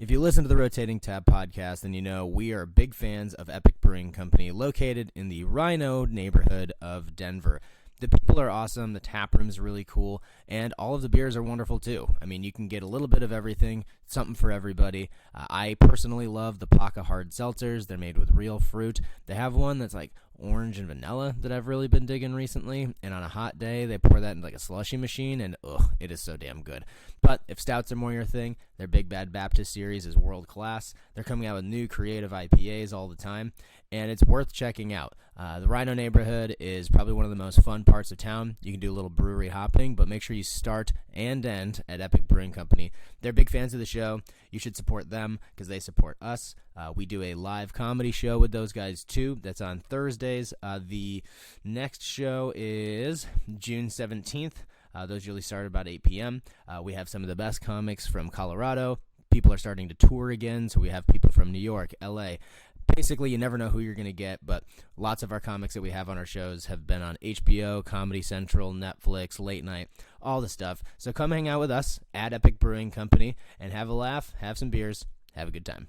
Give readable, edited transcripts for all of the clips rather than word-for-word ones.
If you listen to the Rotating Tab podcast, then you know we are big fans of Epic Brewing Company, located in the Rhino neighborhood of Denver. The people are awesome, the tap room is really cool, and all of the beers are wonderful too. I mean, you can get a little bit of everything, something for everybody. I personally love the Paca Hard Seltzers. They're made with real fruit. They have one that's like orange and vanilla that I've really been digging recently, and on a hot day, they pour that in like a slushy machine, and it is so damn good. But if stouts are more your thing, their Big Bad Baptist series is world class. They're coming out with new creative IPAs all the time, and it's worth checking out. The Rhino neighborhood is probably one of the most fun parts of town. You can do a little brewery hopping, but make sure you start and end at Epic Brewing Company. They're big fans of the show. You should support them because they support us. We do a live comedy show with those guys too. That's on Thursdays. The next show is June 17th. Those usually start about 8 p.m. We have some of the best comics from Colorado. People are starting to tour again, so we have people from New York, LA. Basically, you never know who you're going to get, but lots of our comics that we have on our shows have been on HBO, Comedy Central, Netflix, late night, all the stuff. So come hang out with us at Epic Brewing Company and have a laugh, have some beers, have a good time.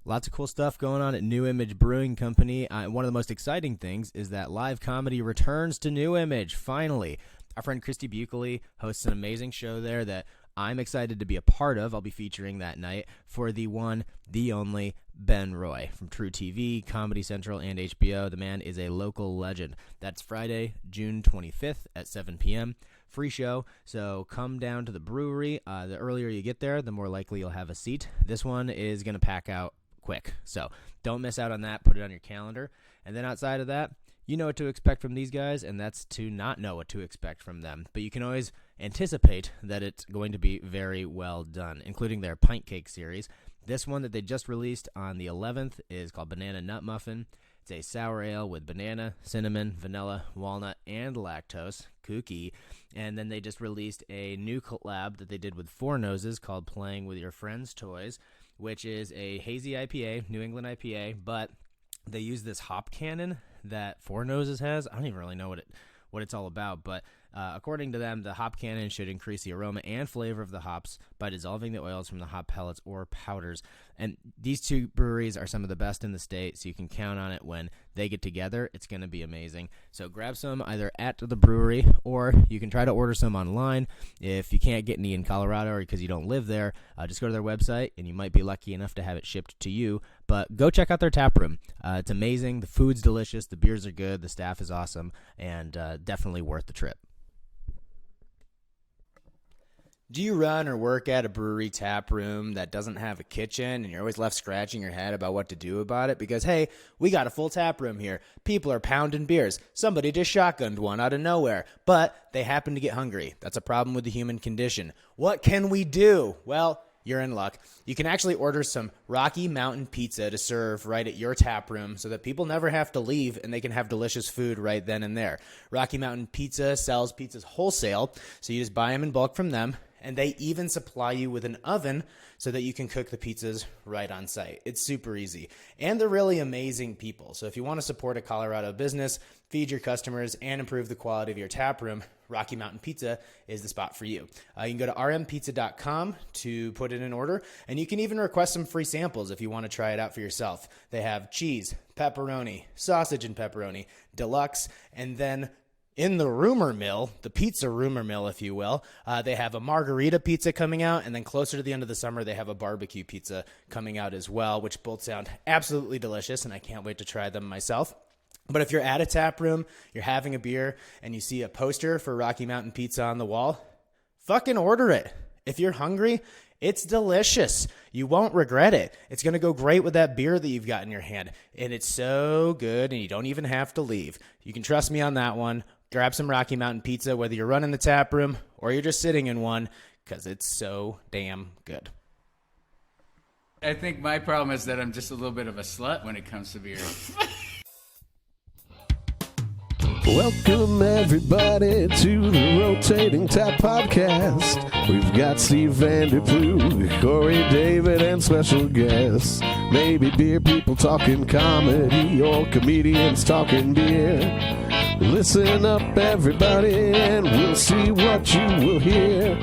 Lots of cool stuff going on at New Image Brewing Company. One of the most exciting things is that live comedy returns to New Image, finally. Our friend Christy Buckley hosts an amazing show there that I'm excited to be a part of. I'll be featuring that night for the one, the only Ben Roy from True TV, Comedy Central, and HBO. The man is a local legend. That's Friday, June 25th at 7 p.m. Free show, so come down to the brewery. The earlier you get there, the more likely you'll have a seat. This one is going to pack out quick, so don't miss out on that. Put it on your calendar. And then outside of that, you know what to expect from these guys, and that's to not know what to expect from them. But you can always anticipate that it's going to be very well done, including their Pint Cake series. This one that they just released on the 11th is called Banana Nut Muffin. It's a sour ale with banana, cinnamon, vanilla, walnut, and lactose. Kooky. And then they just released a new collab that they did with Four Noses called Playing With Your Friends' Toys, which is a hazy IPA, New England IPA, but they use this hop cannon that Four Noses has. I don't even really know what it's all about, but according to them, the hop cannon should increase the aroma and flavor of the hops by dissolving the oils from the hop pellets or powders. And these two breweries are some of the best in the state, so you can count on it when they get together. It's going to be amazing. So grab some either at the brewery, or you can try to order some online. If you can't get any in Colorado or because you don't live there, just go to their website, and you might be lucky enough to have it shipped to you. But go check out their tap room. It's amazing. The food's delicious. The beers are good. The staff is awesome, and definitely worth the trip. Do you run or work at a brewery tap room that doesn't have a kitchen and you're always left scratching your head about what to do about it? Because, hey, we got a full tap room here. People are pounding beers. Somebody just shotgunned one out of nowhere, but they happen to get hungry. That's a problem with the human condition. What can we do? Well, you're in luck. You can actually order some Rocky Mountain Pizza to serve right at your tap room so that people never have to leave and they can have delicious food right then and there. Rocky Mountain Pizza sells pizzas wholesale, so you just buy them in bulk from them. And they even supply you with an oven so that you can cook the pizzas right on site. It's super easy. And they're really amazing people. So if you want to support a Colorado business, feed your customers, and improve the quality of your tap room, Rocky Mountain Pizza is the spot for you. You can go to rmpizza.com to put in an order, and you can even request some free samples if you want to try it out for yourself. They have cheese, pepperoni, sausage and pepperoni, deluxe, and then in the rumor mill, the pizza rumor mill, if you will, they have a margarita pizza coming out, and then closer to the end of the summer, they have a barbecue pizza coming out as well, which both sound absolutely delicious, and I can't wait to try them myself. But if you're at a tap room, you're having a beer, and you see a poster for Rocky Mountain Pizza on the wall, fucking order it. If you're hungry, it's delicious. You won't regret it. It's going to go great with that beer that you've got in your hand, and it's so good, and you don't even have to leave. You can trust me on that one. Grab some Rocky Mountain Pizza, whether you're running the tap room or you're just sitting in one, because it's so damn good. I think my problem is that I'm just a little bit of a slut when it comes to beer. Welcome everybody to the Rotating Tap Podcast. We've got Steve Vanderploeg, Corey David, and special guests. Maybe beer people talking comedy or comedians talking beer. Listen up everybody and we'll see what you will hear.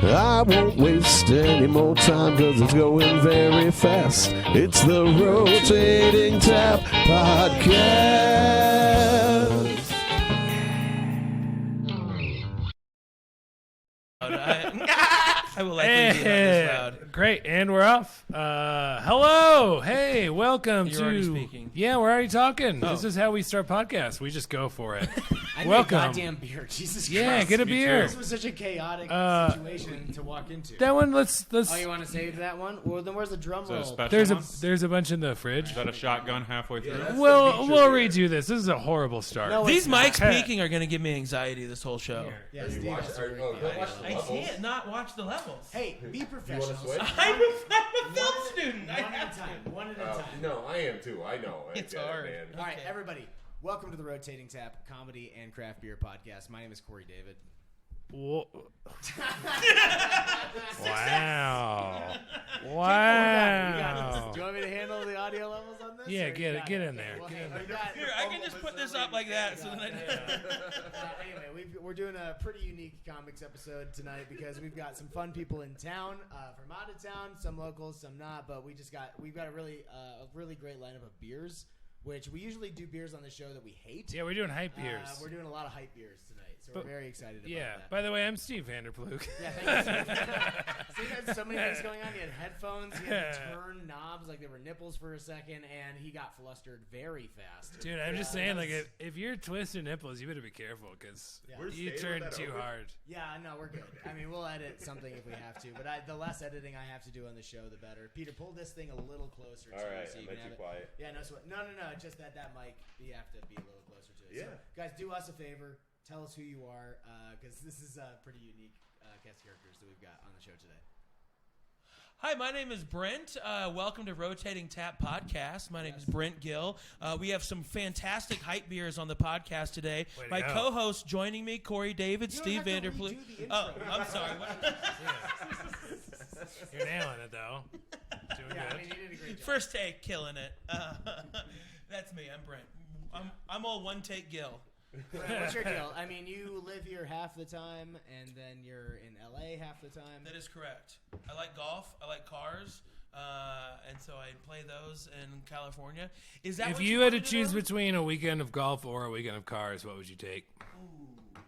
I won't waste any more time cause it's going very fast. It's the Rotating Tap Podcast. I will likely be this loud. Great, and we're off. Hello, hey, welcome You're to. already speaking. Yeah, we're already talking. Oh. This is how we start podcasts. We just go for it. I need Welcome. a goddamn beer. Jesus Christ. Yeah, get a beer. This was such a chaotic situation to walk into. That one, let's. Oh, you want to save that one? Well, then where's the drum roll? There's a bunch in the fridge. Is that a shotgun halfway through? We'll redo this. This is a horrible start. No, These it's not. mics peaking are going to going to give me anxiety this whole show. Yeah, Steve has to work. I can't not watch the levels. Hey, be professional. I'm a film student. One at a time. One at a time. No, I am too. I know. It's hard. Man. All right, everybody. Welcome to the Rotating Tap Comedy and Craft Beer Podcast. My name is Corey David. Whoa. Wow. You Wow. got it. Do you want me to handle the audio levels on this? Yeah, or you got get it? in there. Well, Get hey, in there. we got- Here, I can just put this up like that. So then Anyway, we're doing a pretty unique comics episode tonight because we've got some fun people in town, from out of town, some locals, some not. But we've got a really great lineup of beers, which we usually do beers on the show that we hate. Yeah, we're doing hype beers. We're doing a lot of hype beers tonight, so we're very excited about Yeah. that. By the way, I'm Steve Vanderploeg. Yeah, thank you. So you had so many things going on. He had headphones. He had to turn knobs like they were nipples for a second, and he got flustered very fast. Dude, I'm just saying, like, if you're twisting nipples, you better be careful because you turn too hard. Yeah, no, we're good. I mean, we'll edit something if we have to, but the less editing I have to do on the show, the better. Peter, pull this thing a little closer to All you right, so you I can bet have you it. quiet. Yeah, no, just that mic, you have to be a little closer to it. Yeah. So, guys, do us a favor. Tell us who you are, because this is pretty unique cast characters that we've got on the show today. Hi, my name is Brent. Welcome to Rotating Tap Podcast. My name is Brent Gill. We have some fantastic hype beers on the podcast today. Way to My go. co-hosts joining me, Corey David, You don't Steve have to Vanderploeg. redo the Oh, intro. I'm sorry. You're nailing it, though. Doing Yeah, good. I mean, you did a great job. First take, killing it. That's me. I'm Brent. I'm all one take Gill. Brent, what's your deal? I mean, you live here half the time, and then you're in LA half the time. That is correct. I like golf. I like cars. And so I play those in California. Is that If what you had to wanted choose know? between a weekend of golf or a weekend of cars, what would you take?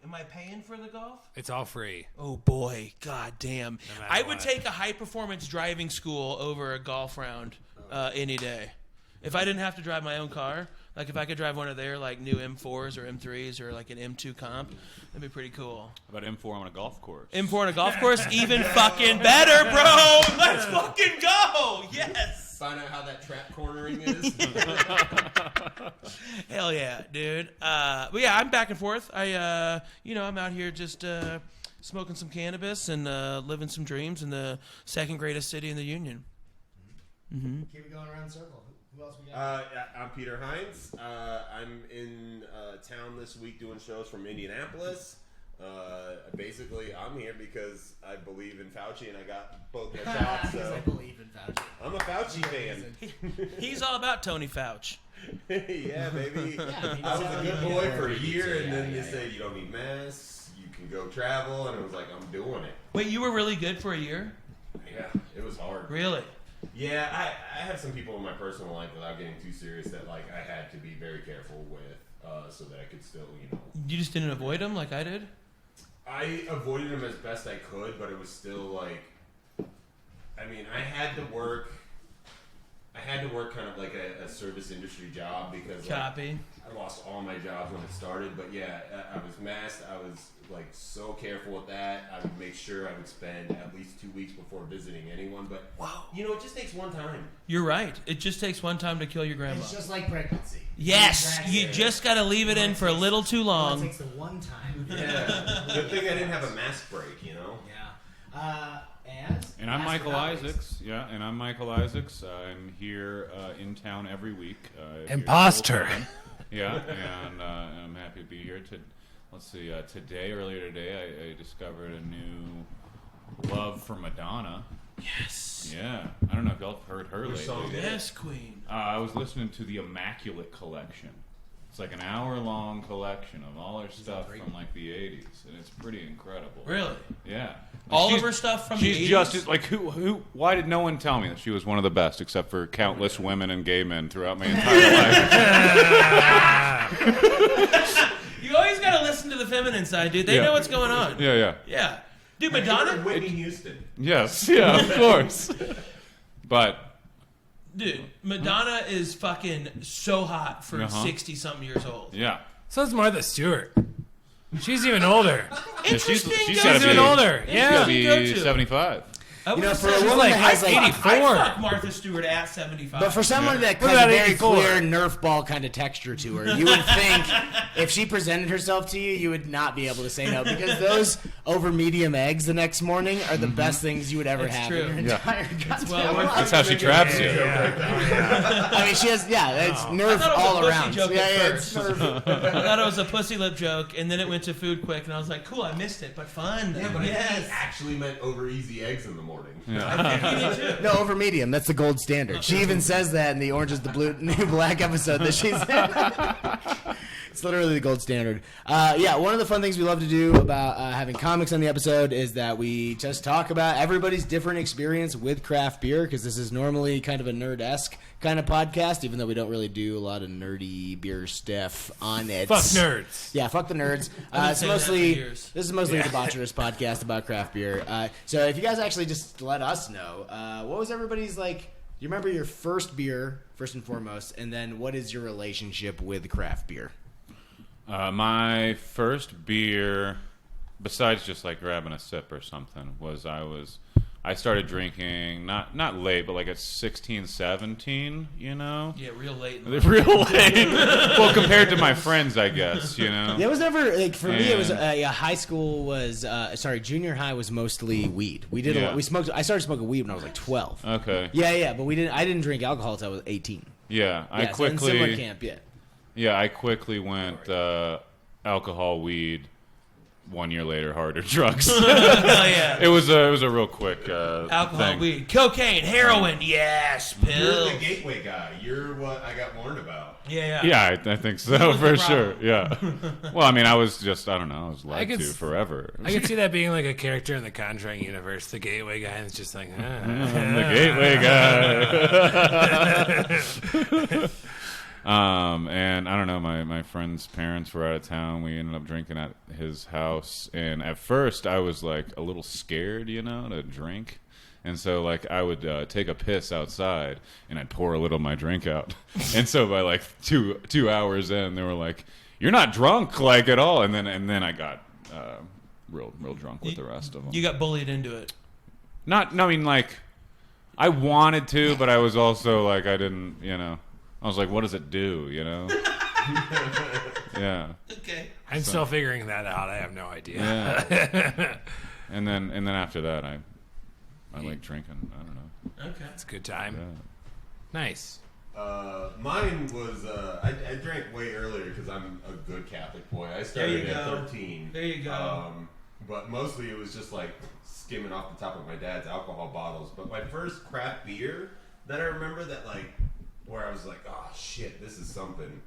Am I paying for the golf? It's all free. Oh boy, god damn. No matter I would what. take a high performance driving school over a golf round any day. If I didn't have to drive my own car, like if I could drive one of their like new M4s or M3s or like an M2 comp, that'd be pretty cool. How about M4 on a golf course? M4 on a golf course, even fucking better, bro. Let's fucking go. Yes. Find out how that trap cornering is. Hell yeah, dude. But yeah, I'm back and forth. I'm out here just smoking some cannabis and living some dreams in the second greatest city in the Union. Mm-hmm. Keep it going around the circle. Who else we got? I'm Peter Heinz. I'm in town this week doing shows from Indianapolis. Basically, I'm here because I believe in Fauci and I got both my shots. Because So I believe in Fauci. I'm a Fauci fan. He's all about Tony Fauci. Yeah, baby. I mean, I was a good boy for a year, and then Yeah, they yeah, say you don't need masks, you can go travel, and it was like, I'm doing it. Wait, you were really good for a year? Yeah, it was hard. Really? Yeah, I have some people in my personal life, without getting too serious, that like I had to be very careful with, so that I could still, You just didn't avoid him like I did? I avoided them as best I could, but it was still like, I mean, I had to work kind of like a service industry job because like, Copy. I lost all my jobs when it started, but yeah, I was masked. I was like so careful with that. I would make sure I would spend at least 2 weeks before visiting anyone, but Wow. it just takes one time. You're right. It just takes one time to kill your grandma. It's just like pregnancy. Yes, Exactly. you just got to leave it in for a little too It long. takes the one time. Yeah. Good thing I didn't have a mask break, Yeah. And I'm last Michael but not least- Isaacs. Yeah, and I'm Michael Isaacs. I'm here in town every week. Here Imposter. full-time. Yeah, and I'm happy to be here. Let's see, earlier today, I discovered a new love for Madonna. Yes. Yeah, I don't know if y'all have heard her lately. song? Yes, Queen. I was listening to the Immaculate Collection. It's like an hour-long collection of all her stuff from like the 80s, and it's pretty incredible. Really? Yeah. All of her stuff from the 80s? She's just like who? Why did no one tell me that she was one of the best, except for countless women and gay men throughout my entire life? You always got to listen to the feminine side, dude. They know what's going on. Yeah. Dude, Madonna. Whitney Houston. Yes. Yeah. Of course. But. Dude, Madonna is fucking so hot for 60-something years old. Yeah. So is Martha Stewart. She's even older. Interesting. She's She's even older. She's Yeah. gotta be 75. I would for a woman like that has 84. I fuck Martha Stewart at 75. But for someone that What has a about very 84? clear Nerf ball kind of texture to her, you would think if she presented herself to you, you would not be able to say no, because those over medium eggs the next morning are the best things you would ever It's have true. in your entire goddamn well worth life. That's how she traps you. I mean, she has, it's I Nerf thought it was all a pussy around. joke Yeah, at it's first. Nerf. I thought it was a pussy lip joke, and then it went to food quick, and I was like, cool, I missed it, but fun. Yeah, but yes. it actually meant over easy eggs in the morning. No, over medium. That's the gold standard. She even says that in the Orange is the Blue New Black episode that she's in. It's literally the gold standard. One of the fun things we love to do about having comics on the episode is that we just talk about everybody's different experience with craft beer, because this is normally kind of a nerd-esque kind of podcast, even though we don't really do a lot of nerdy beer stuff on it. Fuck nerds. Yeah, fuck the nerds. I've been saying that for years. This is mostly a debaucherous podcast about craft beer. So if you guys actually just let us know, what was everybody's like? You remember your first beer, first and foremost, and then what is your relationship with craft beer? My first beer, besides just like grabbing a sip or something, I started drinking not late, but like at 16, 17, you know? Yeah, real late. Real late. Well, compared to my friends, I guess, you know? It was never, like, for me, it was, high school was, junior high was mostly weed. We smoked, I started smoking weed when I was like 12. Okay. Yeah, but I didn't drink alcohol until I was 18. Yeah, So in similar camp, Yeah, I quickly went alcohol, weed. 1 year later, harder drugs. Oh, yeah. It was a real quick Alcohol, thing. weed, cocaine, heroin, yes, pills. You're the gateway guy. You're what I got warned about. Yeah. Yeah, I think so for sure. Yeah. Well, I mean, I was lied to forever. I could see that being like a character in the Conjuring universe, the gateway guy, and it's just like, I'm the gateway guy. And I don't know, my friend's parents were out of town. We ended up drinking at his house, and at first I was like a little scared, to drink. And so like I would take a piss outside and I'd pour a little of my drink out. And so by like two hours in, they were like, "You're not drunk like at all." And then I got real drunk with the rest of them. You got bullied into it. I mean, like, I wanted to, but I was also like, I didn't, I was like, what does it do, Yeah. Okay. I'm still figuring that out. I have no idea. Yeah. and then after that, I like drinking. I don't know. Okay. It's a good time. Yeah. Nice. Mine was I drank way earlier because I'm a good Catholic boy. I started at 13. There you go. But mostly it was just like skimming off the top of my dad's alcohol bottles. But my first craft beer that I remember that like where I was like, oh shit, this is something.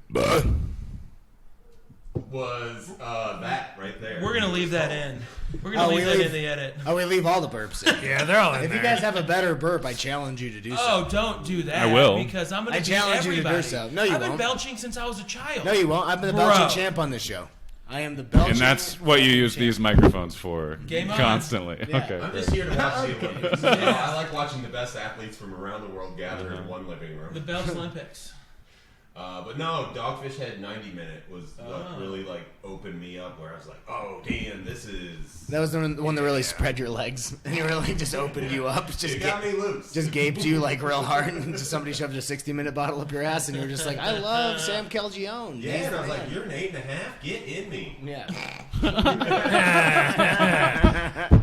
Was that right there. We're going to leave that in. We're going to leave that in the edit. Oh, we leave all the burps in. Yeah, they're all in If there. you guys have a better burp, I challenge you to do so. Oh, don't do that. I will. Because I'm going I to challenge you to do everybody. so. No, you I've been won't. belching since I was a child. No, you won't. I've been the Bro. belching champ on this show. I am the belching. And that's what you use these microphones for Game on. constantly. Yeah. Okay. I'm just here to watch the Olympics. I like watching the best athletes from around the world gather in one living room. The Belch Olympics. But no, Dogfish Head 90 Minute was what really like opened me up where I was like, oh damn, this is. That was the one that really spread your legs and it really just opened you up. It got me loose. Just gaped you like real hard, and just somebody shoved a 60-minute bottle up your ass, and you were just like, "I love Sam Calgione." Yeah, and I was like, "You're an 8.5. Get in me." Yeah.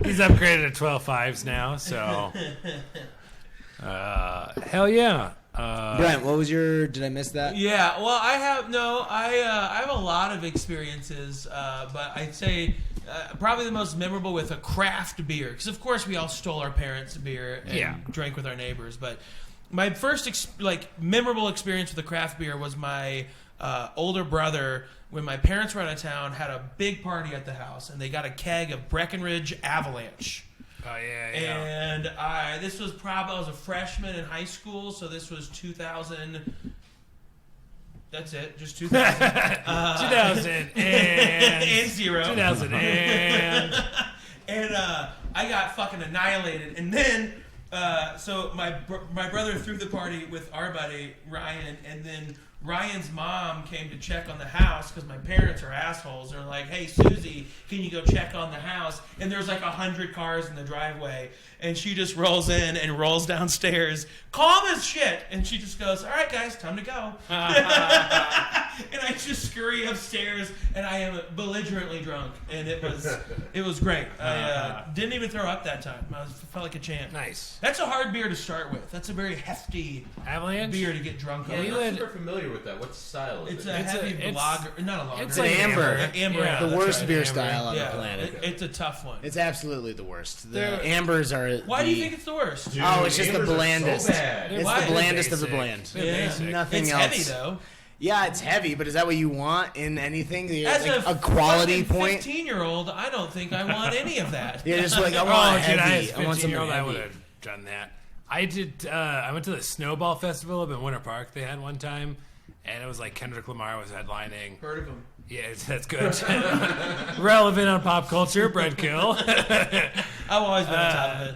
He's upgraded to 12.5s now, so. Hell yeah. Brent, what was your? Did I miss that? Yeah, well, I have a lot of experiences, but I'd say probably the most memorable with a craft beer, because of course we all stole our parents' beer and drank with our neighbors. But my first memorable experience with a craft beer was my older brother, when my parents were out of town, had a big party at the house, and they got a keg of Breckenridge Avalanche. Oh yeah. And this was probably, I was a freshman in high school, so this was 2000. That's it, just 2000. 2000 and 0. 2000 and I got fucking annihilated. And then, so my brother threw the party with our buddy Ryan, and then Ryan's mom came to check on the house because my parents are assholes. They're like, "Hey, Susie, can you go check on the house?" And there's like 100 cars in the driveway, and she just rolls in and rolls downstairs, calm as shit, and she just goes, "All right, guys, time to go." And I just scurry upstairs, and I am belligerently drunk, and it was great. I didn't even throw up that time. I felt like a champ. nice. That's a hard beer to start with. That's a very hefty Avalanche. beer to get drunk on. I'm you not had- super familiar with that. What style is It's it? a heavy lager, not a lager. It's An like amber. Amber. Yeah, The that's worst right, beer amber. style on Yeah, the planet. It's a tough one. It's absolutely the worst. The They're- ambers are. Why do you think it's the worst? Dude, Oh, it's just the Ambers are blandest. So bad. It's Why? the blandest of the Basic. bland. They're Yeah. basic. Nothing It's else. heavy though. Yeah, it's heavy, but is that what you want in anything? As Like a quality point. 15-year-old, I don't think I want any of that. You're just like, I Oh, want dude, heavy. as I want something 15-year-old, I would heavy. have done that. I did. I went to the Snowball Festival up in Winter Park. They had one time, and it was like Kendrick Lamar was headlining. Heard of them? Yeah, that's good. Relevant on pop culture, Brent Gill. I've always been on top of it.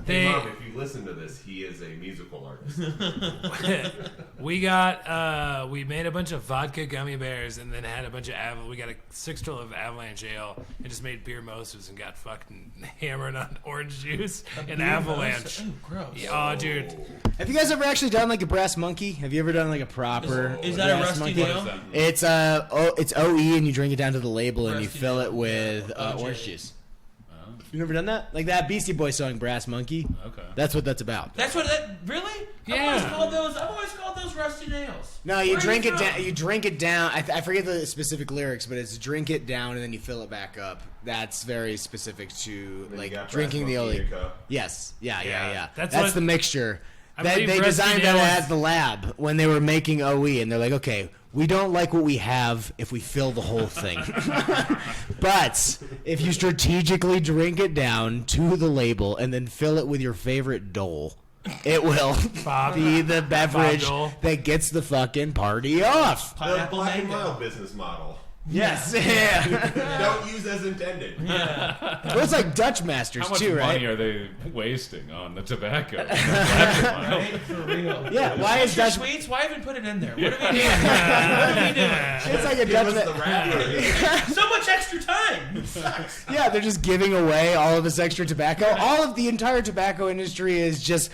Hey, They, Mom, if you listen to this, he is a musical artist. we made a bunch of vodka gummy bears and then had a bunch of we got a 6-12 of Avalanche ale and just made Beermosas and got fucking hammered on orange juice and Avalanche. Oh, gross. Yeah, oh, dude. Have you guys ever actually done like a brass monkey? Have you ever done like a proper? Is that a brass rusty monkey? nail? It's OE and you drink it down to the label and you Rusty fill nail. it with OJ. orange juice. You never done that? Like that Beastie Boys song, "Brass Monkey." Okay. That's what that's about. That's what that really? Yeah. I've always called those rusty nails. No, you Where are drink it from? down. You drink it down. I forget the specific lyrics, but it's drink it down and then you fill it back up. That's very specific to Then you got like drinking the Brass Monkey OE. in a cup. Yes, yeah. That's That's what- the mixture. I They believe Rusty designed Nail that is- at the lab when they were making OE, and they're like, okay, we don't like what we have if we fill the whole thing. But if you strategically drink it down to the label and then fill it with your favorite Dole, it will Bob. be the beverage Dole. that gets the fucking party off. The Pineapple Black and mango. Mild business model. Yes, yeah. Don't use as intended. Well, it's like Dutch Masters How much too, money right? are they wasting on the tobacco? Right? For real. Yeah, why is Your Dutch? sweets? Why even put it in there? What are we doing? What are we doing? It's like a Give Dutch. us the rapper. So much extra time. Yeah, they're just giving away all of this extra tobacco. All of the entire tobacco industry is just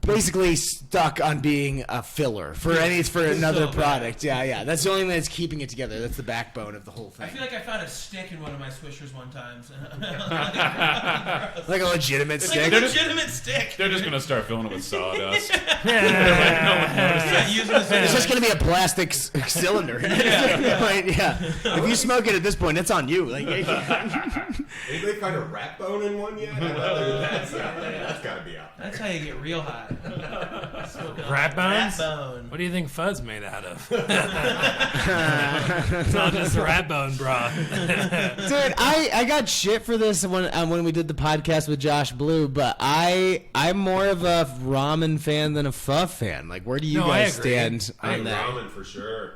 basically stuck on being a filler for another bad. product. Yeah. That's the only thing that's keeping it together. That's the backbone of the whole I thing. feel like I found a stick in one of my Swishers one time. Like a legitimate Like stick. a legitimate stick. They're just gonna start filling it with sawdust. Yeah, using this It's just going to be a plastic cylinder. Yeah. If you smoke it at this point, it's on you. Like, Anybody find a rat bone in one yet? That's got to be out. That's how you get real hot. Rat bones? Rat bone. What do you think fuzz made out of? It's not just rat bone, bro. dude, I got shit for this when we did the podcast with Josh Blue, but I'm more of a ramen fan than a pho fan. Like, where do you No, I guys agree. stand I on think that? ramen for sure.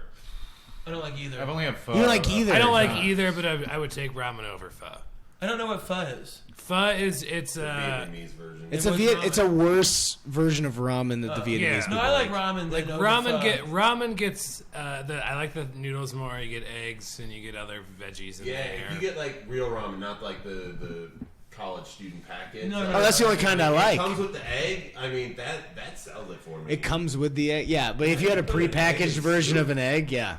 I don't like either. I've only had pho. You don't like either. I don't like either, but I would take ramen over pho. I don't know what pho is. Pho it's The Vietnamese version. It's It was ramen. it's a worse version of ramen than the Vietnamese yeah. people No, I like ramen. like than over ramen gets I like the noodles more. You get eggs and you get other veggies in Yeah, there. if you get like real ramen, not like the college student package. No, no, Oh, that's the only kind I like. It comes with the egg. I mean, that sells it for me. It comes with the egg, yeah. But if you had a prepackaged version of an egg, yeah.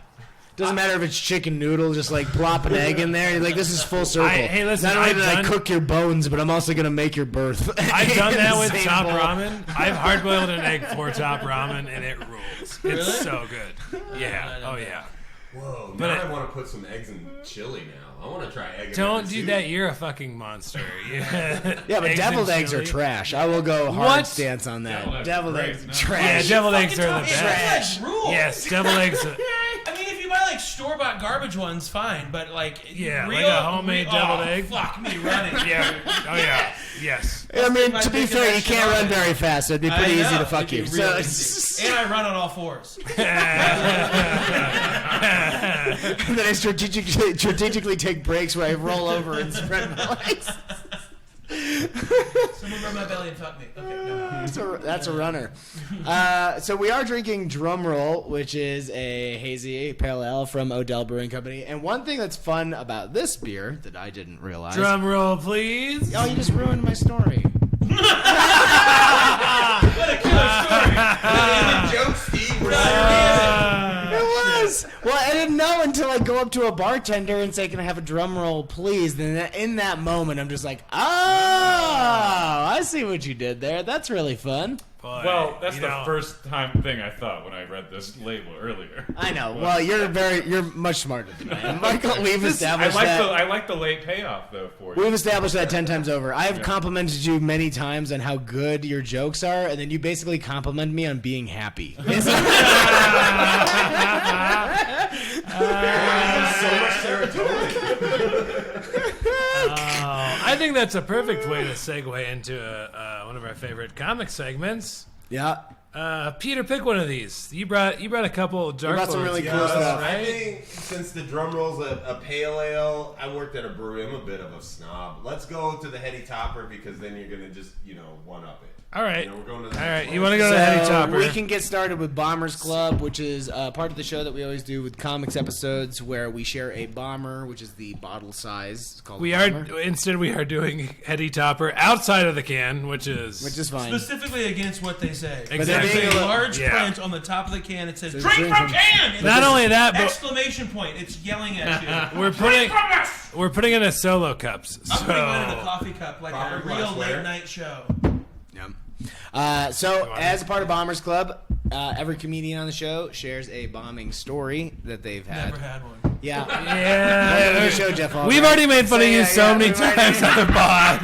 Doesn't matter if it's chicken noodle, just like plop an egg in there. You're like, this is full circle. Hey, listen, Not only I've did I done- cook your bones, but I'm also gonna make your birth. I've done in that the with same top bowl. ramen. I've hard boiled an egg for top ramen and it rules. It's so good. Yeah. Oh yeah. Whoa, But now I want to put some eggs in chili now. I want to try egg. in Don't every do soup. that. You're a fucking monster. Yeah, Yeah, but deviled eggs are trash. I will go hard What? stance on that. Deviled eggs Deviled are eggs great. are No. trash. Yeah, deviled eggs Fucking are the tell me, best. eggs rules. Yes, deviled eggs. I mean, store-bought garbage one's fine, but like Yeah, real, like a homemade deviled egg. Fuck me running. Yeah. Oh yeah. Yes. I mean, my to be dick in fair, that you shit can't all run day. very fast, so it'd be I pretty easy know, to fuck it'd you. be So real easy. And I run on all fours. and then I strategically take breaks where I roll over and spread my legs. Someone rub my belly and fuck me. Okay, no. That's a runner. So we are drinking Drumroll, which is a hazy pale ale from Odell Brewing Company. And one thing that's fun about this beer that I didn't realize. Drum roll, please. Oh, you just ruined my story. What a killer story. Joke, Steve. It was. Well, I didn't know until I go up to a bartender and say, "Can I have a drum roll, please?" Then in that moment, I'm just like, "Oh, I see what you did there. That's really fun." Boy, Well, that's you the know, first time thing I thought when I read this label earlier. I know. Well, you're much smarter than I am, Michael. We've I established like that. the I like the late payoff though for you. We've established that 10 times over. I have complimented you many times on how good your jokes are, and then you basically compliment me on being happy. So much serotonin. I think that's a perfect way to segue into one of our favorite comic segments. Yeah. Peter, pick one of these. You brought a couple dark brought some ones. really cool stuff. I think since the drum roll's a pale ale, I worked at a brewery. I'm a bit of a snob. Let's go to the Heady Topper because then you're gonna just one up it. All right. You know, we're going to the All next right. one. You want to go to the Heady Topper? We can get started with Bombers Club, which is part of the show that we always do with comics episodes where we share a bomber, which is the bottle size. It's called We a bomber, are doing Heady Topper outside of the can, which is fine. Specifically against what they say. Exactly. There's being a a- large yeah. print on the top of the can. It says, Says "Drink drink from from- can!" Not only that, but Exclamation point. It's yelling at you. we're putting in a solo cups. I'm putting one in a So coffee cup like Proper a real glassware. late night show. So, as a part of Bombers Club, every comedian on the show shares a bombing story that they've had. Never had one. Yeah. yeah, The show, Jeff. we've already made fun of you Yeah, so many we've already- times on the pod.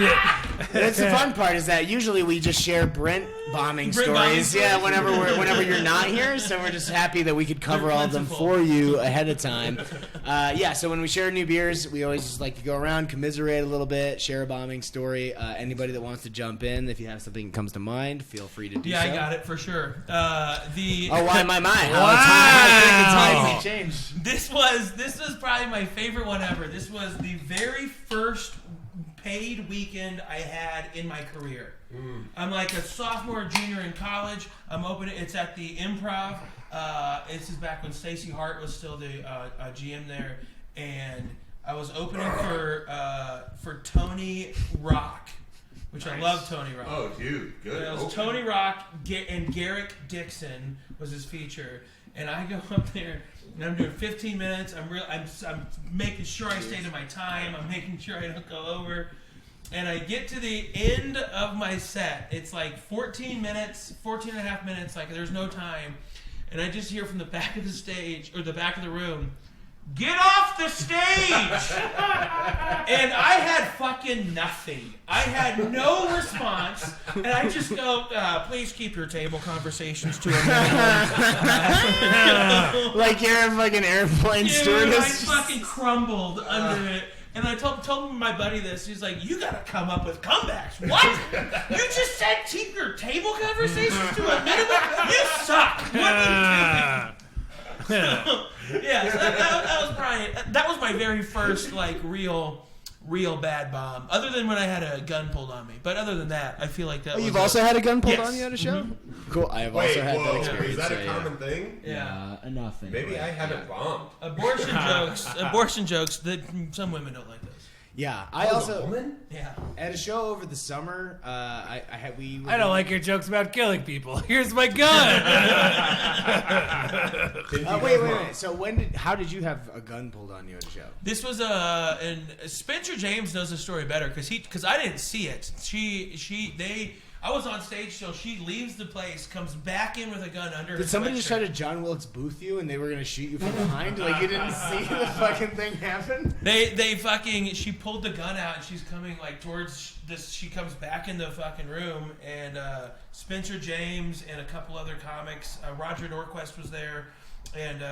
That's the fun part is that usually we just share Brent bombing Brent stories. bombing Yeah, stories. whenever you're not here, so we're just happy that we could cover They're all of them plentiful. for you ahead of time. So when we share new beers, we always just like to go around, commiserate a little bit, share a bombing story. Anybody that wants to jump in, if you have something that comes to mind, feel free to do Yeah, so. I got it for sure. Oh, why my mind? How quick the times changed. This was probably my favorite one ever. This was the very first paid weekend I had in my career. I'm like a sophomore, junior in college. I'm opening. It's at the Improv. This is back when Stacey Hart was still the GM there, and I was opening for Tony Rock, which I love Tony Rock. Oh, dude, good. It was Okay. Tony Rock and Garrick Dixon was his feature, and I go up there and I'm doing 15 minutes. I'm making sure I stay to my time. I'm making sure I don't go over. And I get to the end of my set. It's like 14 and a half minutes. Like there's no time, and I just hear from the back of the stage or the back of the room, "Get off the stage!" And I had fucking nothing. I had no response, and I just go, "Please keep your table conversations to a minimum." Like you're a fucking airplane Dude, I stewardess. fucking crumbled under it. And I told my buddy this. He's like, "You gotta come up with comebacks." What? You just said keep your table conversations to a minimum? You suck. What are you doing? Yeah, so that was probably that was my very first like real bad bomb. Other than when I had a gun pulled on me, but other than that, I feel like that. You've was also had a gun pulled Yes. on you at a show? Cool. I have Wait, also had that whoa, experience. is that so, a common thing? Yeah. Enough. Anyway. Maybe I haven't bombed. Abortion jokes that some women don't like those. Yeah, I Oh, also the woman? Yeah. at a show over the summer. I don't like your jokes about killing people. Here's my gun. Wait. So how did you have a gun pulled on you at a show? This was and Spencer James knows the story better because I didn't see it. I was on stage till she leaves the place, comes back in with a gun under her. Did somebody just try sweatshirt. to John Wilkes Booth you and they were gonna shoot you from behind? Like you didn't see the fucking thing happen? She pulled the gun out and she's coming like towards this. She comes back in the fucking room and Spencer James and a couple other comics. Roger Norquist was there, and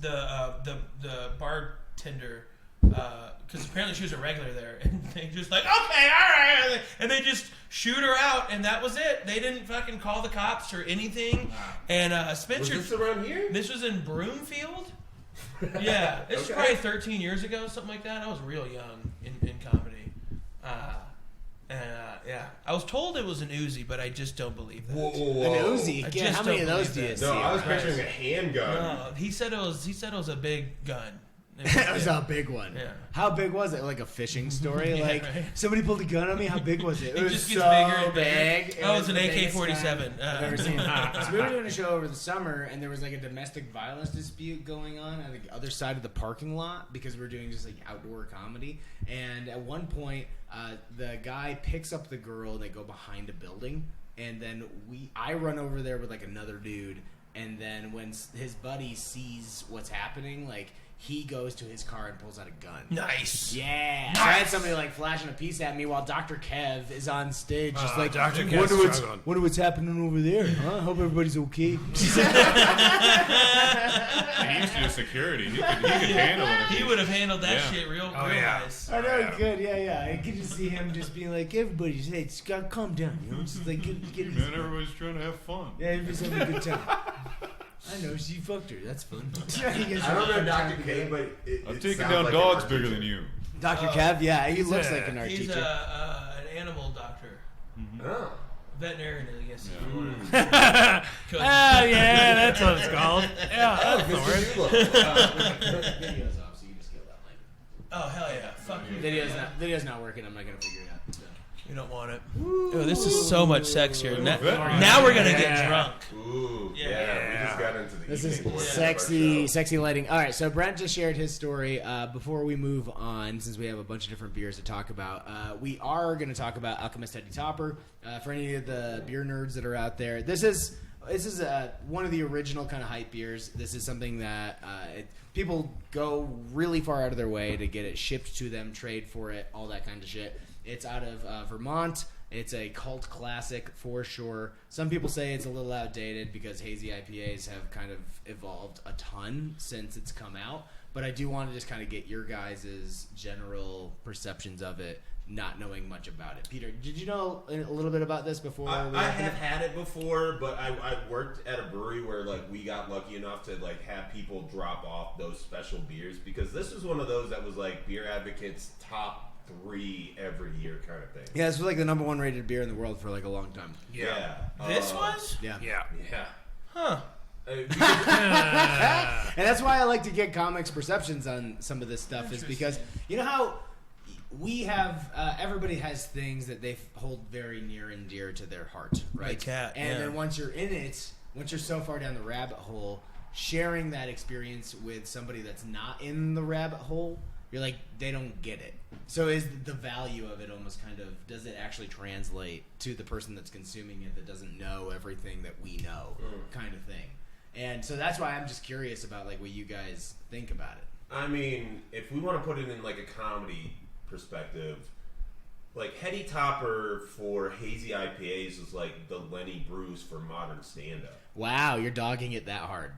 the bartender, because apparently she was a regular there, and they just like, okay, all right, and they just shoot her out, and that was it. They didn't fucking call the cops or anything. And Spencer, was this around here? This was in Broomfield. Yeah, it's probably 13 years ago, something like that. I was real young in comedy. Yeah, I was told it was an Uzi, but I just don't believe that. Whoa. An Uzi. Yeah, how many of those do you see? No, I was picturing a handgun. No, he said it was a big gun. It was a big one. Yeah. How big was it? Like a fishing story? Yeah, like right. somebody pulled a gun on me. How big was it? It was just gets so bigger and big. bigger. Oh, it was an the biggest AK-47. gun I've ever seen. So we were doing a show over the summer, and there was like a domestic violence dispute going on the other side of the parking lot because we were doing just like outdoor comedy. And at one point, the guy picks up the girl, and they go behind a building, and then I run over there with like another dude, and then when his buddy sees what's happening, like. He goes to his car and pulls out a gun. Nice. Yeah. Nice. So I had somebody like flashing a piece at me while Dr. Kev is on stage, just like, Dr. Kev's wonder what's happening over there, huh? Hope everybody's okay. He used to do security. He could handle it. He would have handled that Yeah. shit real yeah. nice. I know he could, yeah. I could just see him just being like, everybody's, hey, just gotta calm down, you know? Just like, get Man, everybody's trying to have fun. yeah, everybody's having a good time. I know, she fucked her. That's fun. I don't know Dr. K, but I'm it taking sounds down like dogs an art bigger teacher. than you. Dr. Kev, yeah, he looks like an art He's teacher. an animal doctor. Oh. Veterinarian, I guess. Yeah. Oh, yeah, that's what it's called. Yeah, that's the word. Video's off, so you just kill that link. Oh, hell yeah. Fuck you. Video's not working. I'm not gonna figure it out. So. You don't want it. Oh, this is so much sexier. Now we're going to get drunk. Ooh, Yeah. we just got into the This is evening portion of our show. sexy lighting. All right, so Brent just shared his story. Before we move on, since we have a bunch of different beers to talk about, we are going to talk about Alchemist Heady Topper. For any of the beer nerds that are out there, this is one of the original kind of hype beers. This is something that people go really far out of their way to get it shipped to them, trade for it, all that kind of shit. It's out of Vermont. It's a cult classic for sure. Some people say it's a little outdated because hazy IPAs have kind of evolved a ton since it's come out. But I do want to just kind of get your guys' general perceptions of it, not knowing much about it. Peter, did you know a little bit about this before? I have had it before, but I worked at a brewery where like we got lucky enough to like have people drop off those special beers because this was one of those that was like Beer Advocate's top 3 every year kind of thing. Yeah, this was like the number 1 rated beer in the world for like a long time. Yeah. This was? Yeah. Yeah. Yeah. Huh. And that's why I like to get comics perceptions on some of this stuff is because you know how we have everybody has things that they hold very near and dear to their heart, right? Like cat, and yeah. then once you're in it, once you're so far down the rabbit hole, sharing that experience with somebody that's not in the rabbit hole, you're like, they don't get it. So is the value of it almost kind of, does it actually translate to the person that's consuming it that doesn't know everything that we know kind of thing? And so that's why I'm just curious about like what you guys think about it. I mean, if we want to put it in like a comedy perspective, like Heady Topper for hazy IPAs is like the Lenny Bruce for modern stand-up. Wow, you're dogging it that hard.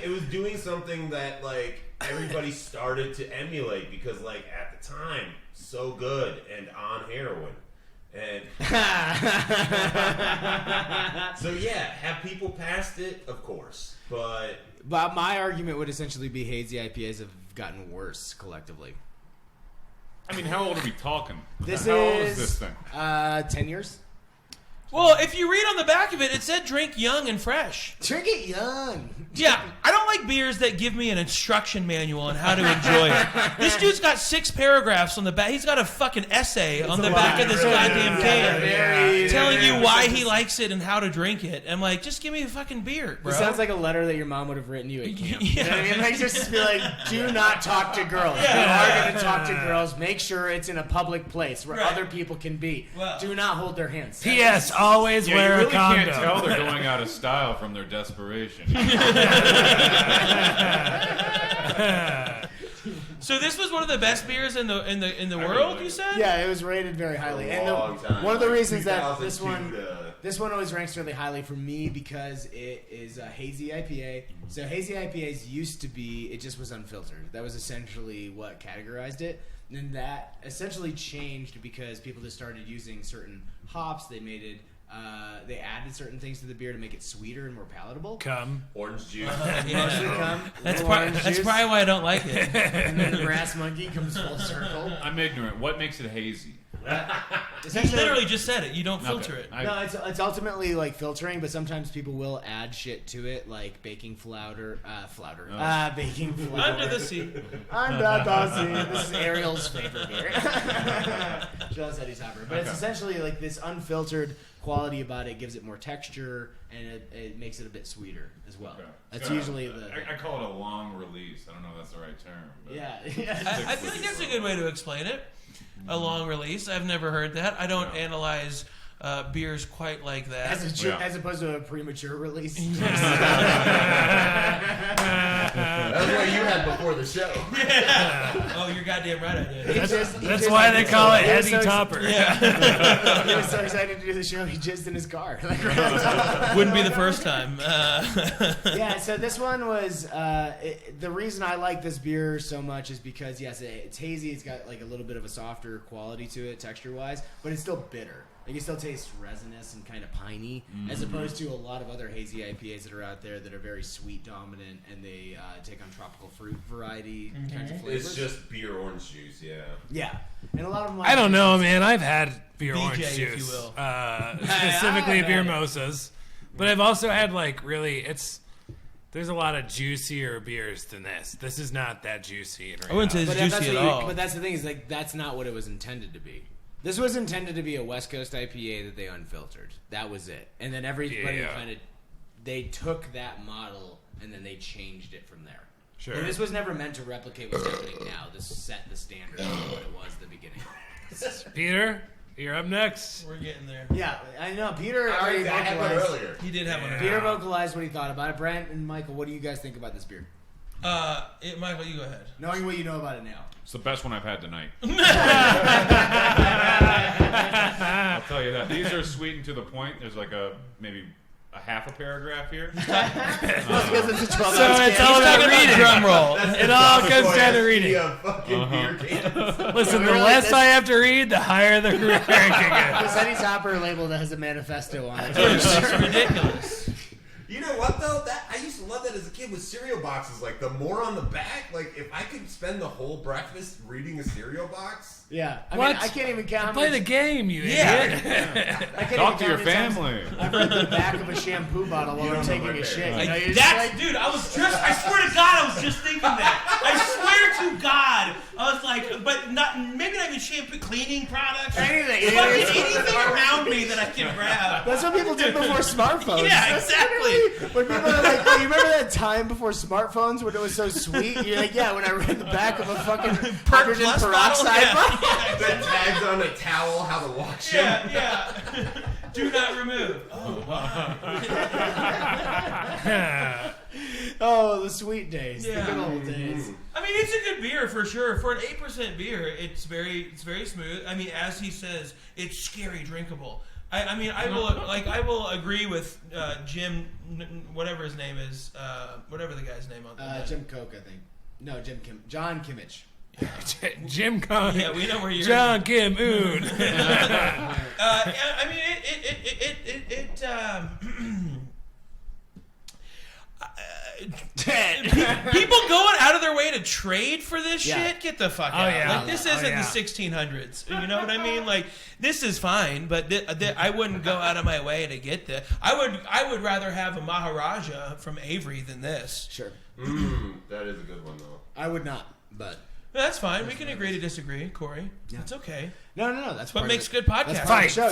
It was doing something that like everybody started to emulate because like at the time, so good and on heroin. And so yeah, have people passed it? Of course. But my argument would essentially be hazy IPAs have gotten worse collectively. I mean, how old are we talking? This how old is is this thing? 10 years. Well, if you read on the back of it, it said drink young and fresh. Drink it young. Yeah, I don't like beers that give me an instruction manual on how to enjoy it. This dude's got 6 paragraphs on the back. He's got a fucking essay on the back of this goddamn can telling you why he likes it and how to drink it. I'm like, just give me a fucking beer, bro. It sounds like a letter that your mom would have written you at camp. Yeah. You know what I mean? Like, just be like, do not talk to girls. Yeah. You are going to talk to girls. Make sure it's in a public place where Right. other people can be. Well. Do not hold their hands. P.S. Always Yeah, wear you a really condom. can't tell they're going out of style from their desperation. So this was one of the best beers in the world. You said? Yeah, it was rated very highly. And one of the reasons that this one always ranks really highly for me because it is a hazy IPA. So hazy IPAs used to be, it just was unfiltered. That was essentially what categorized it. And that essentially changed because people just started using certain hops. They made it. They added certain things to the beer to make it sweeter and more palatable. Orange juice. Mostly cum. That's probably why I don't like it. And then the brass monkey comes full circle. I'm ignorant. What makes it hazy? You literally just said it. You don't filter it. No, it's ultimately like filtering, but sometimes people will add shit to it, like baking baking flour. Under the sea. Under the sea. This is Ariel's favorite beer. Just Heady's Hopper. But it's essentially like this unfiltered quality about it. Gives it more texture, and it makes it a bit sweeter as well. Okay. That's usually I call it a long release. I don't know if that's the right term. But Yeah. I feel like that's a good way to explain it. A long release. I've never heard that. I don't analyze beers quite like that. As opposed to a premature release. That's what you had before the show. Yeah. Oh, you're goddamn right I did. That's why they call it Heady Topper. Yeah. He was so excited to do the show, he jizzed in his car. Wouldn't be the first time. Yeah, so this one was the reason I like this beer so much is because yes, it's hazy. It's got like a little bit of a softer quality to it, texture-wise, but it's still bitter. Like it still tastes resinous and kind of piney, as opposed to a lot of other hazy IPAs that are out there that are very sweet dominant and they take on tropical fruit variety kinds of flavors. It's just beer orange juice, yeah. Yeah, and a lot of them. I don't know, man. I've had beer orange BJ, juice, if you will. specifically Beermosas, but I've also had like really. There's a lot of juicier beers than this. This is not that juicy. I wouldn't say it's juicy at all. But that's the thing is like that's not what it was intended to be. This was intended to be a West Coast IPA that they unfiltered. That was it. And then everybody they took that model and then they changed it from there. Sure. And this was never meant to replicate what's happening now. This set the standard of what it was at the beginning. Peter, you're up next. We're getting there. Yeah, I know. Peter I already had one vocalized. earlier. He did have one. Peter vocalized what he thought about it. Brent and Michael, what do you guys think about this beer? Michael, you go ahead. Knowing what you know about it now. it's the best one I've had tonight. I'll tell you that. These are sweetened to the point. There's like maybe a half a paragraph here. Because it's a 12 So it's all about reading. Drum roll. It all comes down to reading. Fucking beer cans. Listen, the less I have to read, the higher the ranking is. This Heady Topper label that has a manifesto on it. It's ridiculous. You know what though? I used to love that as a kid with cereal boxes. Like the more on the back, like if I could spend the whole breakfast reading a cereal box. Yeah, I What? mean, I can't even count. Play the game, you idiot. I can't Talk to even your count how many family. times I've read the back of a shampoo bottle while I'm taking a shit. You know, you're just like, Dude, I swear to God, I was just thinking that. I swear to God. I was like, but maybe not even shampoo, cleaning products. anything. Anything around me that I can grab. That's what people did before smartphones. Yeah, That's exactly. literally- When people are like, oh, you remember that time before smartphones when it was so sweet? You're like, yeah, when I read the back of a fucking hydrogen Plus peroxide bottle? bottle. Yeah, The tags on a towel, how to wash them. yeah. Do not remove. Oh, wow. Oh, the sweet days. Yeah. The good old days. I mean, it's a good beer for sure. For an 8% beer, it's very smooth. I mean, as he says, it's scary drinkable. I mean, I will agree with Jim, whatever his name is, whatever the guy's name on the Jim Koch, I think. No, John Kimmich. Jim Conn. Yeah, we know where you're. John Kim Un. I mean, people going out of their way to trade for this shit, get the fuck out. yeah. Like, this isn't the 1600s. You know what I mean? Like, this is fine, but I wouldn't go out of my way to get this. I would rather have a Maharaja from Avery than this. Sure. That is a good one though. I would not, but... That's fine. We can agree to disagree, Corey. Yeah. It's okay. No. That's That's what part makes of good podcasting. That's part of the show.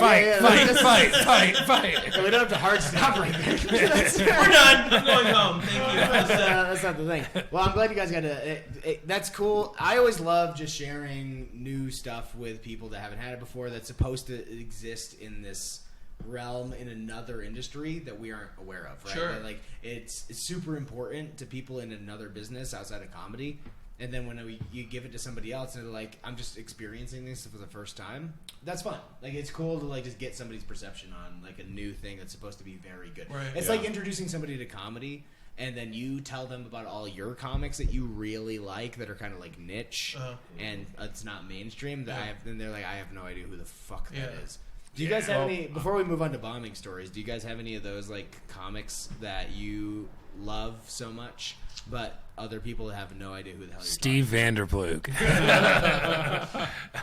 Fight. We don't have to hard stop right there. We're done. I'm going home. Thank you. That's not the thing. Well, I'm glad you guys got to. That's cool. I always love just sharing new stuff with people that haven't had it before. That's supposed to exist in this realm in another industry that we aren't aware of. Right? Sure. Like it's super important to people in another business outside of comedy. and then when you give it to somebody else and they're like, I'm just experiencing this for the first time, that's fun. Like, it's cool to like just get somebody's perception on like a new thing that's supposed to be very good. Right. It's like introducing somebody to comedy, and then you tell them about all your comics that you really like that are kind of like niche and it's not mainstream. Then they're like, I have no idea who the fuck that is. Do you guys have any, before we move on to bombing stories, do you guys have any of those like comics that you love so much but other people have no idea who the hell you're Steve Vanderploeg.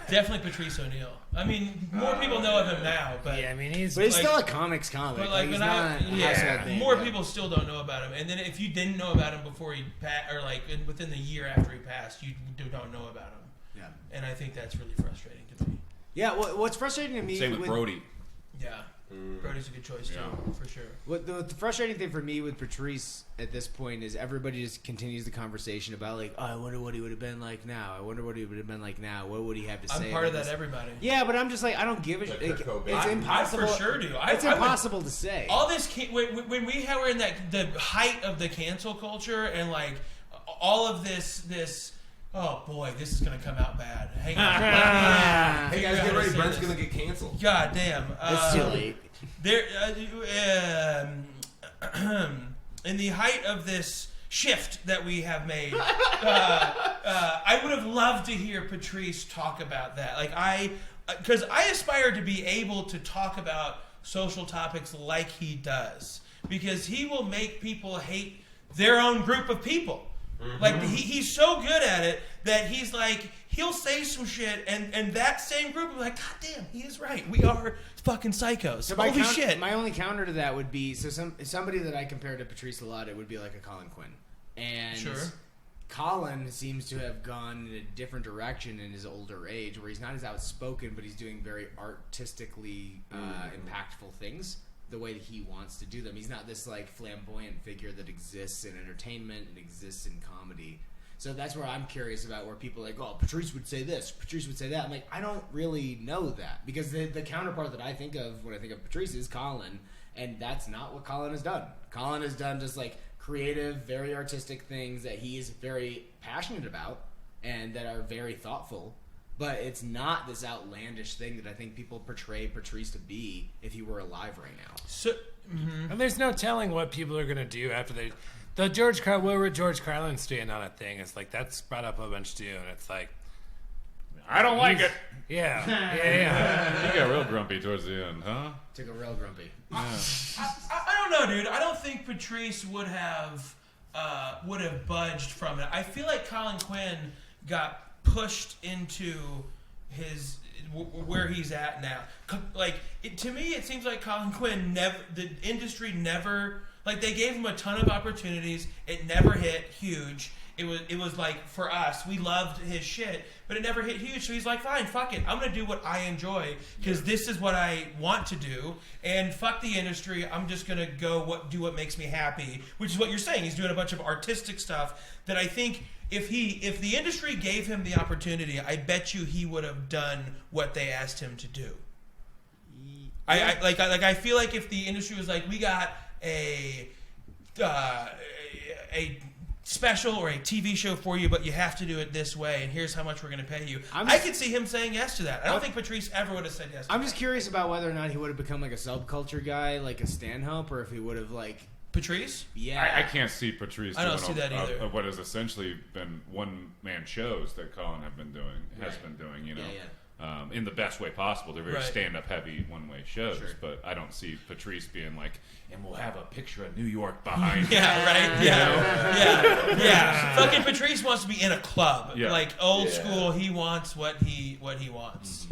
Definitely Patrice O'Neal. I mean, more people know of him now, but Yeah, I mean, he's... But he's like- still a comics comic. But like he's when not a household name, more yeah. people still don't know about him. And then if you didn't know about him before he passed, or like within the year after he passed, you don't know about him. Yeah. And I think that's really frustrating to me. Yeah, what's frustrating to me... Same with Brody. Yeah. Brody's a good choice too, for sure. What the frustrating thing for me with Patrice at this point is everybody just continues the conversation about like, oh, I wonder what he would have been like now. I wonder what he would have been like now. What would he have to say? I'm part of about that. this? Everybody. Yeah, but I'm just like, I don't give a shit. Like Kurt Cobain. It's impossible. I for sure do. It's impossible to say. All this when we were in the height of the cancel culture and like all of this. Oh boy, this is gonna come out bad. Hang on. Hey guys, get ready. Brent's gonna get canceled. God damn. It's too late. There, in the height of this shift that we have made, I would have loved to hear Patrice talk about that. Like because I aspire to be able to talk about social topics like he does, because he will make people hate their own group of people. Mm-hmm. Like he's so good at it that he's like, he'll say some shit and that same group will be like, God damn, he is right. We are fucking psychos. So Holy shit. My only counter to that would be, somebody that I compare to Patrice a lot, it would be like a Colin Quinn. And Sure. Colin seems to have gone in a different direction in his older age, where he's not as outspoken, but he's doing very artistically impactful things the way that he wants to do them. He's not this like flamboyant figure that exists in entertainment and exists in comedy. So that's where I'm curious about, where people are like, oh, Patrice would say this, Patrice would say that. I'm like, I don't really know that, because the counterpart that I think of when I think of Patrice is Colin, and that's not what Colin has done. Colin has done just like creative, very artistic things that he is very passionate about and that are very thoughtful. But it's not this outlandish thing that I think people portray Patrice to be if he were alive right now. So, And there's no telling what people are going to do after they... What would George Carlin stand on a thing? It's like, that's brought up a bunch too, and it's like... I don't like it. Yeah. He got real grumpy towards the end, huh? Took a real grumpy. I don't know, dude. I don't think Patrice would have budged from it. I feel like Colin Quinn got pushed into where he's at now. Like, to me, it seems like Colin Quinn the industry never, like, they gave him a ton of opportunities. It never hit huge. It was like, for us, we loved his shit, but it never hit huge. So he's like, fine, fuck it. I'm going to do what I enjoy, because this is what I want to do. And fuck the industry. I'm just going to do what makes me happy, which is what you're saying. He's doing a bunch of artistic stuff that I think if the industry gave him the opportunity, I bet you he would have done what they asked him to do. I feel like if the industry was like, we got a special or a TV show for you, but you have to do it this way, and here's how much we're going to pay you. I could see him saying yes to that. I don't think Patrice ever would have said yes to I'm that. just curious about whether or not he would have become like a subculture guy, like a Stanhope, or if he would have like... Patrice? Yeah. I can't see Patrice I don't doing see that either. what has essentially been one-man shows that Colin has been doing, you know. In the best way possible. They're very Right. stand-up heavy one-way shows, Sure. but I don't see Patrice being like, and we'll have a picture of New York behind Yeah, right? Yeah. Fucking Patrice wants to be in a club. Yeah. Like, old school, he wants what he wants.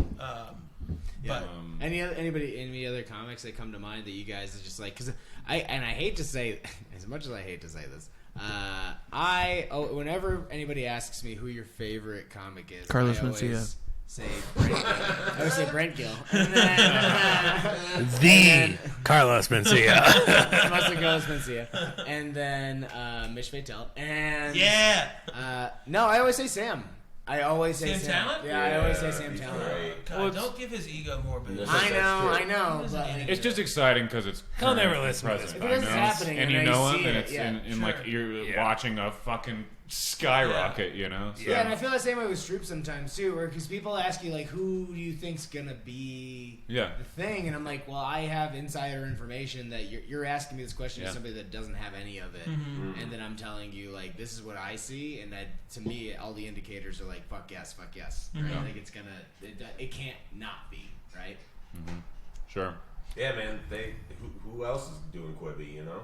But Any other comics that come to mind that you guys are just like, because I hate to say, as much as I hate to say this, whenever anybody asks me who your favorite comic is, Carlos I always Mencia. say Brent Gill. I always say Brent Gill. And then, Carlos Mencia. mostly Carlos Mencia. And then Mish Fatel. And no, I always say Sam. I always say Sam Talent? Yeah, I always say Sam he's Talent. great. God, don't give his ego more boost. I know. That's But true. It's just exciting because it's He'll never current listen to present, this podcast. If it is I know. happening and and you I know see him, and it, it's yeah, and sure. like you're watching a fucking skyrocket, you know? So. Yeah, and I feel the same way with Stroop sometimes too, where because people ask you like, who do you think's gonna be the thing, and I'm like, well, I have insider information that you're asking me this question as somebody that doesn't have any of it, and then I'm telling you like, this is what I see, and that to me, all the indicators are like, fuck yes, right? I think it's gonna, it can't not be, right? Sure. Yeah, man. Who else is doing Quibi? You know.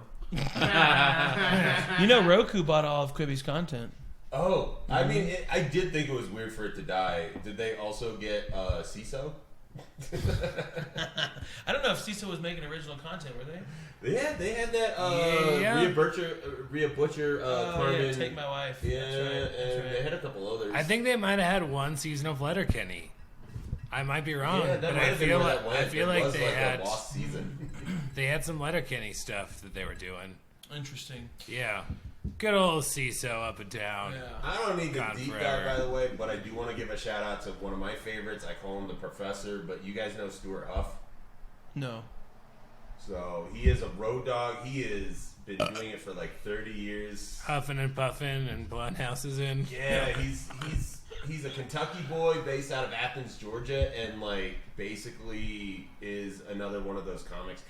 You know, Roku bought all of Quibi's content. Oh, I mean, I did think it was weird for it to die. Did they also get CISO? I don't know if CISO was making original content, were they? Yeah, they had that Rhea Butcher, Carmen. Take My Wife. Yeah, That's right. and they had a couple others. I think they might have had one season of Letterkenny. I might be wrong, Yeah, but I feel like they had a lost season. They had some Letterkenny stuff that they were doing. Interesting. Yeah. Good old CISO up and down. Yeah. I don't need the Gone deep forever. dive, by the way, but I do want to give a shout out to one of my favorites. I call him the Professor, but you guys know Stuart Huff. No. So he is a road dog. He has been doing it for like 30 years. Huffing and puffing and blowing houses in. Yeah, he's a Kentucky boy based out of Athens, Georgia, and like basically is another one of those comics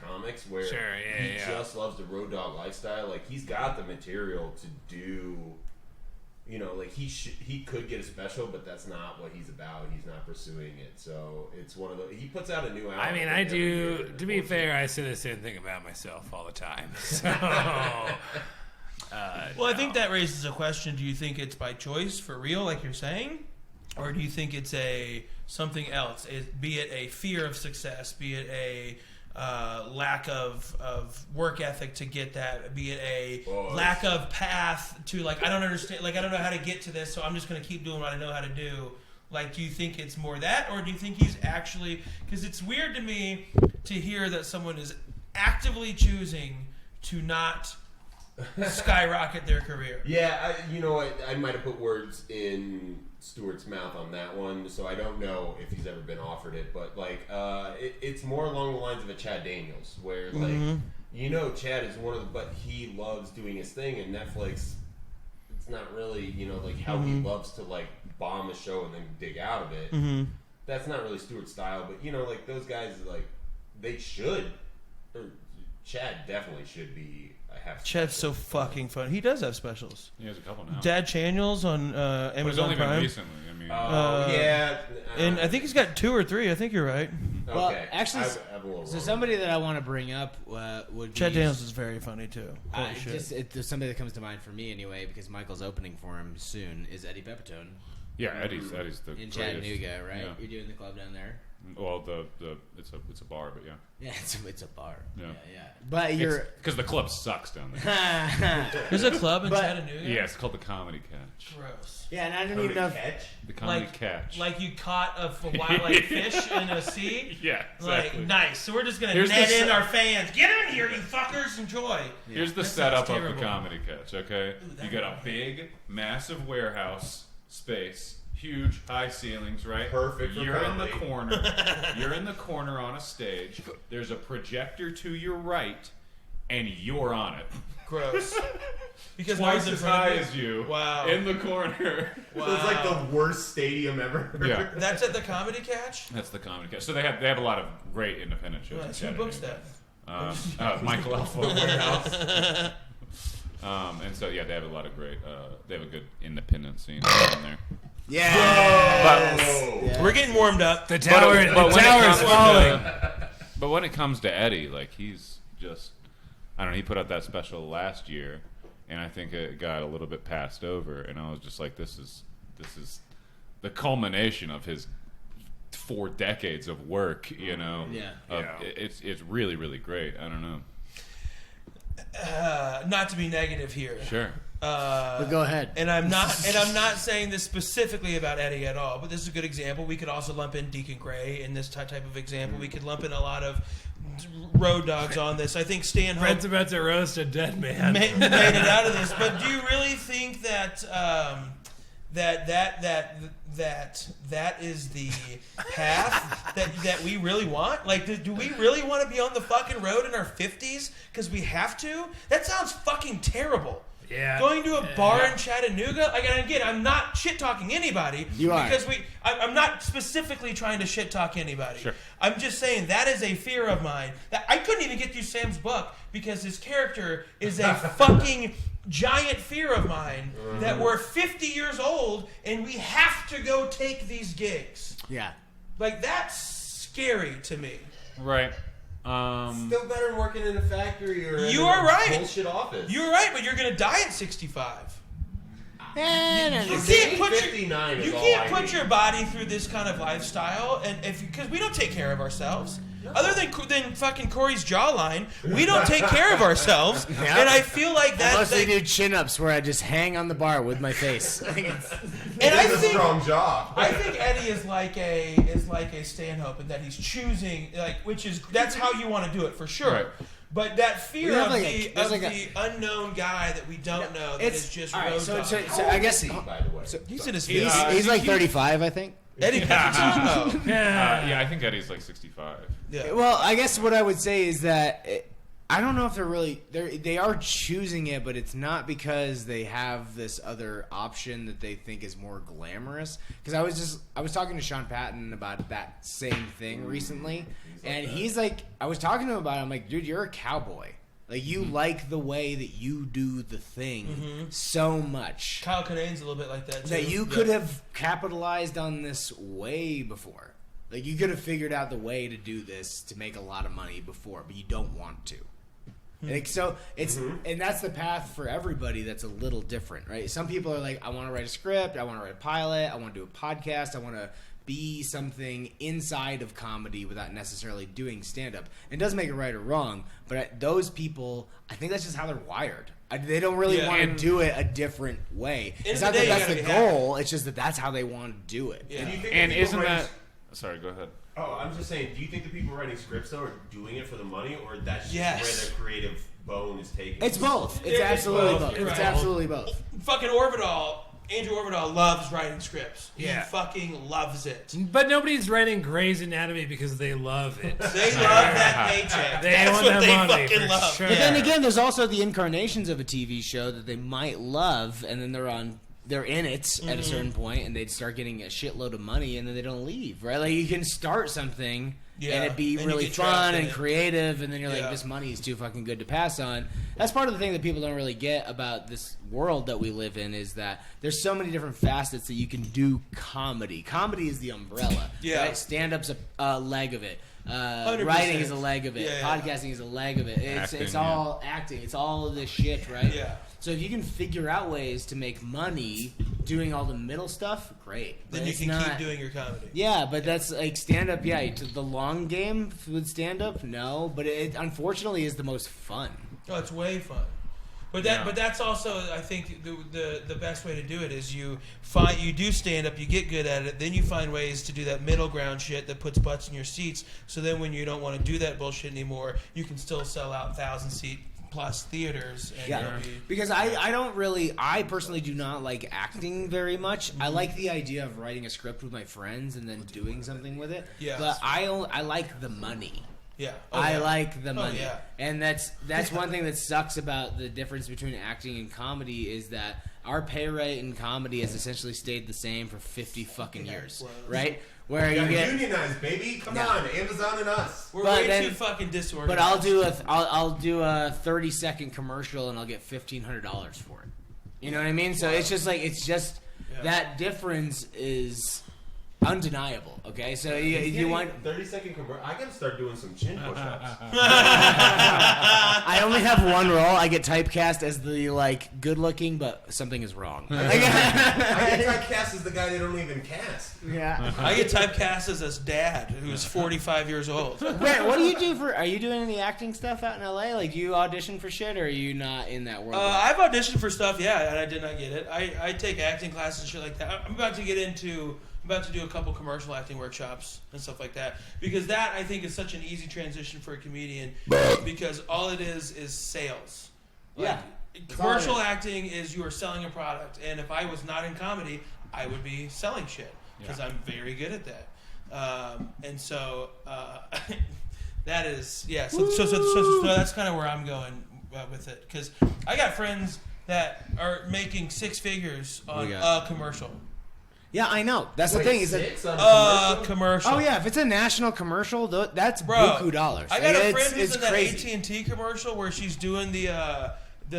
where he just loves the road dog lifestyle. Like he's got the material to do, you know, like he could get a special, but that's not what he's about. He's not pursuing it. So it's one of the, he puts out a new album. I mean, I do. To be fair, I say the same thing about myself all the time. So. Well, I think that raises a question. Do you think it's by choice for real, like you're saying? Or do you think it's something else? Be it a fear of success, be it a lack of work ethic to get that, be it a lack of path to, like, I don't understand, like, I don't know how to get to this, so I'm just going to keep doing what I know how to do. Like, do you think it's more that, or do you think he's actually, because it's weird to me to hear that someone is actively choosing to not skyrocket their career. Yeah, you know what? I might have put words in Stewart's mouth on that one, so I don't know if he's ever been offered it. But like, it's more along the lines of a Chad Daniels, where like, you know, Chad is one of the, but he loves doing his thing, and Netflix. It's not really, you know, like how he loves to like bomb a show and then dig out of it. That's not really Stewart's style, but you know, like those guys, like they should. Or Chad definitely should be. Chad's so fucking fun. He does have specials. He has a couple now. Dad Channels on Amazon only Prime. been recently. I mean, yeah, and I think he's got 2 or 3. I think you're right. Okay. Well, actually, I'm a little so wrong. somebody that I want to bring up would be Chad Daniels is very funny too. Holy shit. There's somebody that comes to mind for me anyway, because Michael's opening for him soon. Is Eddie Pepitone yeah, Eddie's the in greatest. Chattanooga, right? Yeah. You're doing the club down there. Well, it's a bar, but yeah. Yeah, it's a bar. Yeah. Yeah. But you're Because the club sucks down there. There's a club in But- Chattanooga. Yeah, it's called the Comedy Catch. Gross. yeah, and I don't even know. If, The Comedy Catch. Like you caught a wild like fish in a sea. yeah, exactly. Like nice. So we're just gonna Here's net the in our fans. Get in here, you fuckers! Enjoy. Here's the That setup sounds of the terrible. Comedy Catch, okay? that You got a would be big, massive warehouse space, huge, high ceilings, right? Perfect for You're in the comedy. corner. You're in the corner on a stage. There's a projector to your right, and you're on it. Gross. Because Twice one's in as front high of as you. Wow. In the corner. Wow. It's like the worst stadium ever. Yeah. That's at the Comedy Catch. That's the Comedy Catch. So they have a lot of great independent shows. Nice. in Who books Chattanooga. that? Michael Alpha Warehouse. And so yeah, they have a lot of great. They have a good independent scene down there. We're getting warmed up. The tower, when it the tower is comes falling. But when it comes to Eddie, like he's just, I don't know. He put out that special last year, and I think it got a little bit passed over. And I was just like, this is the culmination of his 4 decades of work. You know, It's really really great. I don't know. Not to be negative here. Sure. but go ahead. And I'm not saying this specifically about Eddie at all, but this is a good example. We could also lump in Deacon Gray in this type of example. We could lump in a lot of road dogs on this. I think Stan Hope Brent's about to roast a dead man. made it out of this. But do you really think that that is the path that we really want? Like, do we really want to be on the fucking road in our 50s because we have to? That sounds fucking terrible. Yeah. Going to a bar in Chattanooga, and again, I'm not shit talking anybody. You are. Because I'm not specifically trying to shit talk anybody. Sure. I'm just saying that is a fear of mine. That I couldn't even get through Sam's book because his character is a fucking giant fear of mine. That we're 50 years old and we have to go take these gigs. Yeah. Like that's scary to me. Right. Still better than working in a factory or You in are a right. bullshit office. You're right, but you're gonna die at 65. You Saying can't put 59 is you all can't I put need. your body through this kind of lifestyle, and because we don't take care of ourselves. Other than fucking Corey's jawline, we don't take care of ourselves, and I feel like I that. mostly do chin-ups where I just hang on the bar with my face. And It I is a think strong job. I think Eddie is like a Stanhope, and that he's choosing that's how you want to do it for sure. Right. But that fear We have of like the unknown guy that we don't know that is just all right. road So dog. I guess By the way. He's in his he's 50s. like 35, I think. Eddie oh. Yeah, I think Eddie's like 65. Yeah. Well, I guess what I would say is that I don't know if they are choosing it, but it's not because they have this other option that they think is more glamorous. Because I was talking to Sean Patton about that same thing recently, and he's like, I was talking to him about it. I'm like, dude, you're a cowboy. Like, you like the way that you do the thing so much. Kyle Kinane's a little bit like that, too. That you could have capitalized on this way before. Like, you could have figured out the way to do this to make a lot of money before, but you don't want to. Like, so it's and that's the path for everybody that's a little different, right? Some people are like, I want to write a script, I want to write a pilot, I want to do a podcast, I want to be something inside of comedy without necessarily doing stand-up. It doesn't make it right or wrong, but those people, I think that's just how they're wired. They don't really want to do it a different way. It's not that that's the goal, it's just that that's how they want to do it. Yeah. And, you think And the people isn't writing- that... Sorry, go ahead. Oh, I'm just saying, do you think the people writing scripts, though, are doing it for the money, or that's just Yes. where their creative bone is taken? It's both. It's It's absolutely both. both. You're It's right. absolutely both. Fucking Andrew Orvidal loves writing scripts. Yeah. He fucking loves it. But nobody's writing Grey's Anatomy because they love it. They love that paycheck. They That's want what that they money, fucking for love. sure. But then again, there's also the incarnations of a TV show that they might love, and then they're in it at a certain point, and they'd start getting a shitload of money, and then they don't leave, right? Like, you can start something, and it'd be and you really get trapped fun in and it. creative, and then you're Yeah. like, this money is too fucking good to pass on. That's part of the thing that people don't really get about this world that we live in, is that there's so many different facets that you can do comedy. Comedy is the umbrella, Yeah. right? Stand-up's a leg of it. 100%. Writing is a leg of it. Yeah, yeah. Podcasting is a leg of it. It's Acting, all acting. It's all of this shit, right? Yeah. So if you can figure out ways to make money doing all the middle stuff, great. But Then you it's can not, keep doing your comedy. Yeah, but that's like stand-up. Yeah, to the long game with stand-up, no. But it unfortunately is the most fun. Oh, it's way fun. But that's also, I think, the best way to do it is you do stand up, you get good at it, then you find ways to do that middle ground shit that puts butts in your seats. So then when you don't want to do that bullshit anymore, you can still sell out 1,000-seat plus theaters. And Yeah, because I personally do not like acting very much. I like the idea of writing a script with my friends and then doing something with it. Yeah. But I like the money. Yeah. I like the money. yeah. And that's one thing that sucks about the difference between acting and comedy is that our pay rate in comedy has essentially stayed the same for 50 fucking years, right? Where You you gotta get unionize, baby. Come on, Amazon and us. We're But way then- too fucking disorganized. but I'll do a 30-second commercial and I'll get $1,500 for it. You know what I mean? So it's just that difference is undeniable. Okay, so you want 30-second convert. I gotta start doing some chin push-ups. I only have one role. I get typecast as the good looking, but something is wrong. I get typecast as the guy they don't even cast. Yeah. I get typecast as this dad who's 45 years old. Brent, what do you do are you doing any acting stuff out in LA? Like, do you audition for shit, or are you not in that world? I've auditioned for stuff, yeah, and I did not get it. I take acting classes and shit like that. I'm about to do a couple commercial acting workshops and stuff like that, because that, I think, is such an easy transition for a comedian, because all it is sales. Yeah. Commercial acting is you are selling a product, and if I was not in comedy, I would be selling shit, because I'm very good at that. And so that is, yeah, so that's kind of where I'm going with it, because I got friends that are making 6 figures on a commercial. Yeah, I know. That's the thing. Is that commercial? Oh yeah, if it's a national commercial, that's Bro, buku dollars. I got a friend who's it's in that crazy. AT&T commercial where she's doing the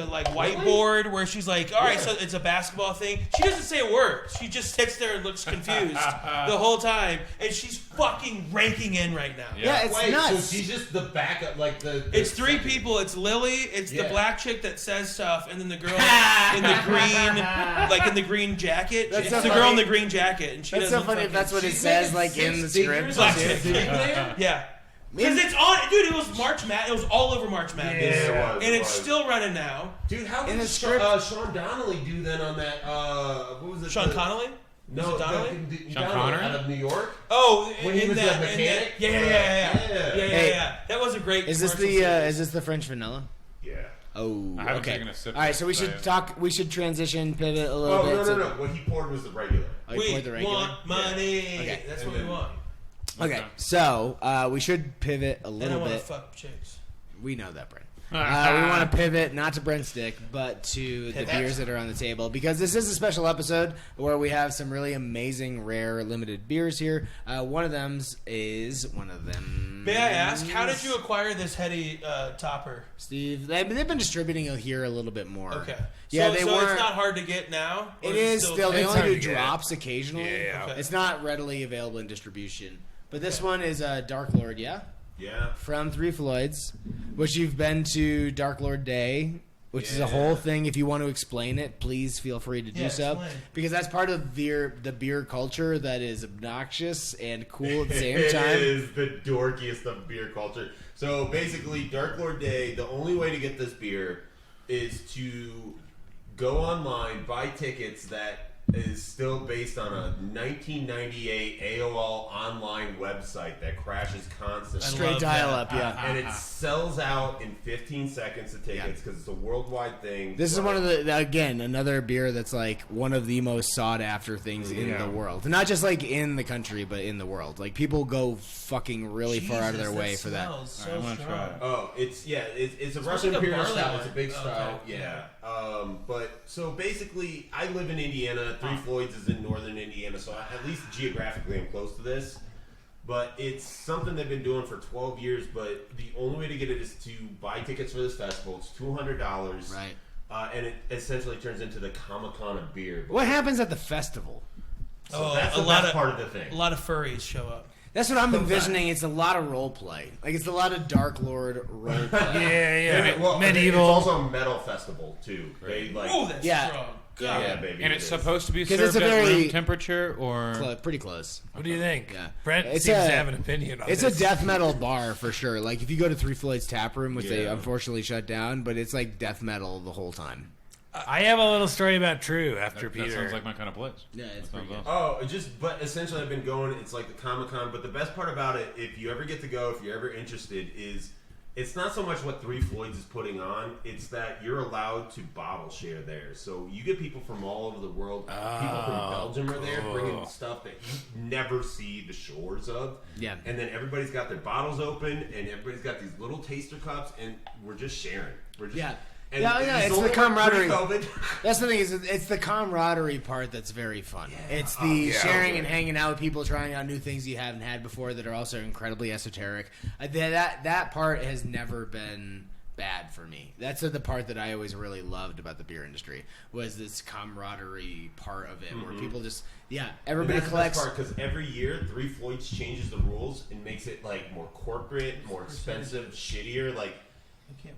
like whiteboard where she's like, all right, so it's a basketball thing. She doesn't say a word. She just sits there and looks confused the whole time, and she's fucking raking in right now. Yeah, it's nuts. So she's just the backup, like the. It's 3 people. It's Lily. It's the black chick that says stuff, and then the girl in the green, like in the green jacket. That's it's so the funny. girl in the green jacket, and she That's so doesn't. funny if that's what it says, like in the script. Black chick. Yeah. Because it's on, dude. It was March Madness. It was all over March Madness, Yeah, and it's still running now. Dude, how in did the script, Sean Donnelly do then on that? What was it? Sean Connolly? No, Donnelly? Sean Connery? out of New York. Oh, when he was that, a mechanic. Yeah. That was a great. Is this commercial series. is this the French vanilla? Yeah. Oh, I haven't okay. taken a sip All right, so we yet, should but talk. We should transition, pivot a little bit. No. What he poured was the regular. Oh, you We poured the regular? want money. Okay. That's And what we then- want. Okay, so we should pivot a And I little want to bit. fuck chicks. We know that, Brent. We want to pivot not to Brent's dick, but to the beers that are on the table, because this is a special episode where we have some really amazing, rare, limited beers here. One of them. May I ask, how did you acquire this Heady topper? Steve? They've been distributing it here a little bit more. Okay. Yeah, so they so weren't. it's not hard to get now? Or It is still. They It's only hard do to get. drops occasionally. Yeah. Okay. It's not readily available in distribution. But this one is Dark Lord, yeah? Yeah. From Three Floyds, which you've been to Dark Lord Day, which is a whole thing. If you want to explain it, please feel free to do so. Explain. Because that's part of the beer culture that is obnoxious and cool at the same time. It is the dorkiest of beer culture. So basically, Dark Lord Day, the only way to get this beer is to go online, buy tickets that is still based on a 1998 AOL online website that crashes constantly. Straight dial-up, yeah. And it sells out in 15 seconds of tickets because it's a worldwide thing. This is one of the, again, another beer that's like one of the most sought after things in the world. Not just like in the country, but in the world. Like people go fucking really far out of their way for that. So I want to try it. Oh, it's a Smells Russian like a imperial barley stout. wine. It's a big Okay. stout. Yeah. But so basically, I live in Indiana. Three Floyds is in northern Indiana, so at least geographically, I'm close to this. But it's something they've been doing for 12 years. But the only way to get it is to buy tickets for this festival. It's $200. Right. And it essentially turns into the Comic-Con of beer. What happens at the festival? So that's the best part of the thing. A lot of furries show up. That's what I'm envisioning. It's a lot of role play. Like it's a lot of Dark Lord role play. Yeah. Well, Medieval. It's also a metal festival too. They like. Oh, that's Yeah. strong. God. Yeah, baby. And it it's is. supposed to be 'Cause served it's a at very- room temperature, or Pretty close. What do you think? Yeah. Brent It's seems a- to have an opinion on It's this. a death metal bar for sure. Like if you go to Three Floyds Tap Room, which they Yeah. unfortunately shut down, but it's like death metal the whole time. I have a little story about True after that Peter. sounds like my kind of place. Yeah, it's That sounds pretty good. awesome. But essentially I've been going, it's like the Comic-Con, but the best part about it, if you ever get to go, if you're ever interested, is it's not so much what Three Floyds is putting on, it's that you're allowed to bottle share there. So you get people from all over the world, people from Belgium are there bringing stuff that you never see the shores of. Yeah. And then everybody's got their bottles open, and everybody's got these little taster cups, and we're just sharing. We're just... Yeah. And Yeah, this it's only the camaraderie. pre-COVID. That's the thing is, it's the camaraderie part that's very fun. It's the sharing and hanging out with people, trying out new things you haven't had before that are also incredibly esoteric. That part has never been bad for me. That's the part that I always really loved about the beer industry was this camaraderie part of it, where people just everybody collects. Because every year Three Floyds changes the rules and makes it like more corporate, more expensive, shittier. Like.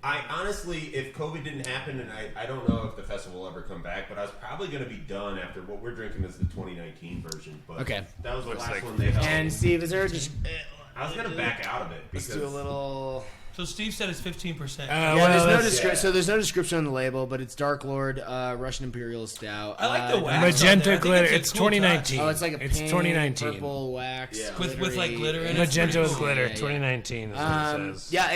I honestly, if COVID didn't happen, and I don't know if the festival will ever come back, but I was probably going to be done after what we're drinking is the 2019 version. But Okay. that was the last like one they held. And Steve, is there just I was going to back out of it let's because do a little. So Steve said it's 15%. So there's no description on the label, but it's Dark Lord Russian Imperial Stout. I like the wax. Magenta I think glitter. it's a It's cool 2019. Oh, it's like a It's pink, 2019. purple wax With like glitter in it. Magenta with Pretty glitter. Yeah, yeah. 2019 is what it says. Yeah,